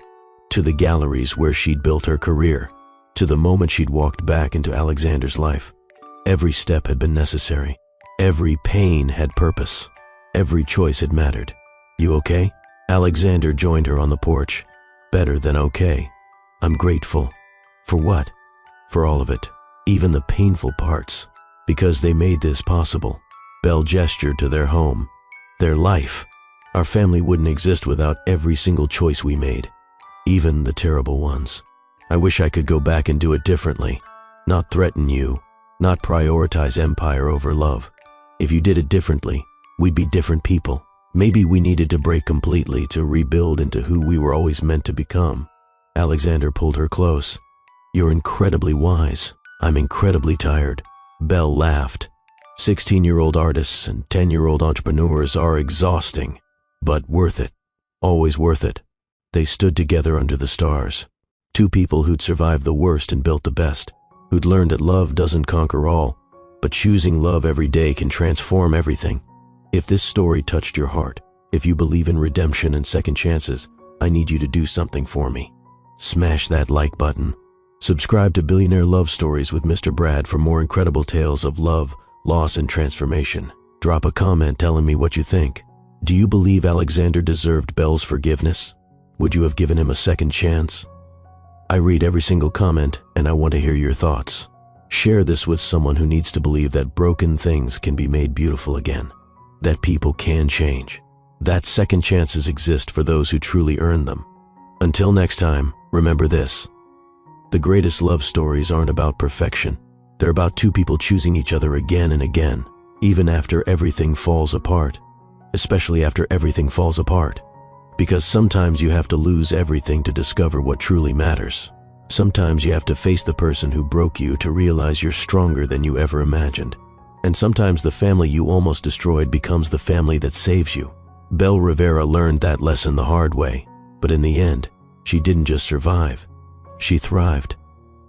Speaker 1: to the galleries where she'd built her career, to the moment she'd walked back into Alexander's life. Every step had been necessary. Every pain had purpose. Every choice had mattered. "You okay?" Alexander joined her on the porch. "Better than okay. I'm grateful." "For what?" "For all of it, even the painful parts, because they made this possible." Belle gestured to their home, their life. "Our family wouldn't exist without every single choice we made, even the terrible ones. I wish I could go back and do it differently, not threaten you, not prioritize empire over love. If you did it differently, we'd be different people. Maybe we needed to break completely to rebuild into who we were always meant to become." Alexander pulled her close. "You're incredibly wise. I'm incredibly tired." Belle laughed. 16-year-old artists and 10-year-old entrepreneurs are exhausting, but worth it. Always worth it. They stood together under the stars. Two people who'd survived the worst and built the best, who'd learned that love doesn't conquer all, but choosing love every day can transform everything. If this story touched your heart, if you believe in redemption and second chances, I need you to do something for me. Smash that like button. Subscribe to Billionaire Love Stories with Mr. Brad for more incredible tales of love, loss, and transformation. Drop a comment telling me what you think. Do you believe Alexander deserved Belle's forgiveness? Would you have given him a second chance? I read every single comment, and I want to hear your thoughts. Share this with someone who needs to believe that broken things can be made beautiful again, that people can change, that second chances exist for those who truly earn them. Until next time, remember this. The greatest love stories aren't about perfection. They're about two people choosing each other again and again, even after everything falls apart. Especially after everything falls apart. Because sometimes you have to lose everything to discover what truly matters. Sometimes you have to face the person who broke you to realize you're stronger than you ever imagined. And sometimes the family you almost destroyed becomes the family that saves you. Belle Rivera learned that lesson the hard way, but in the end, she didn't just survive. She thrived.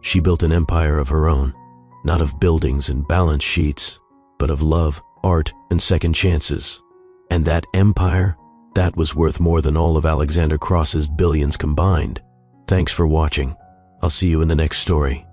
Speaker 1: She built an empire of her own, not of buildings and balance sheets, but of love, art, and second chances. And that empire, that was worth more than all of Alexander Cross's billions combined. Thanks for watching. I'll see you in the next story.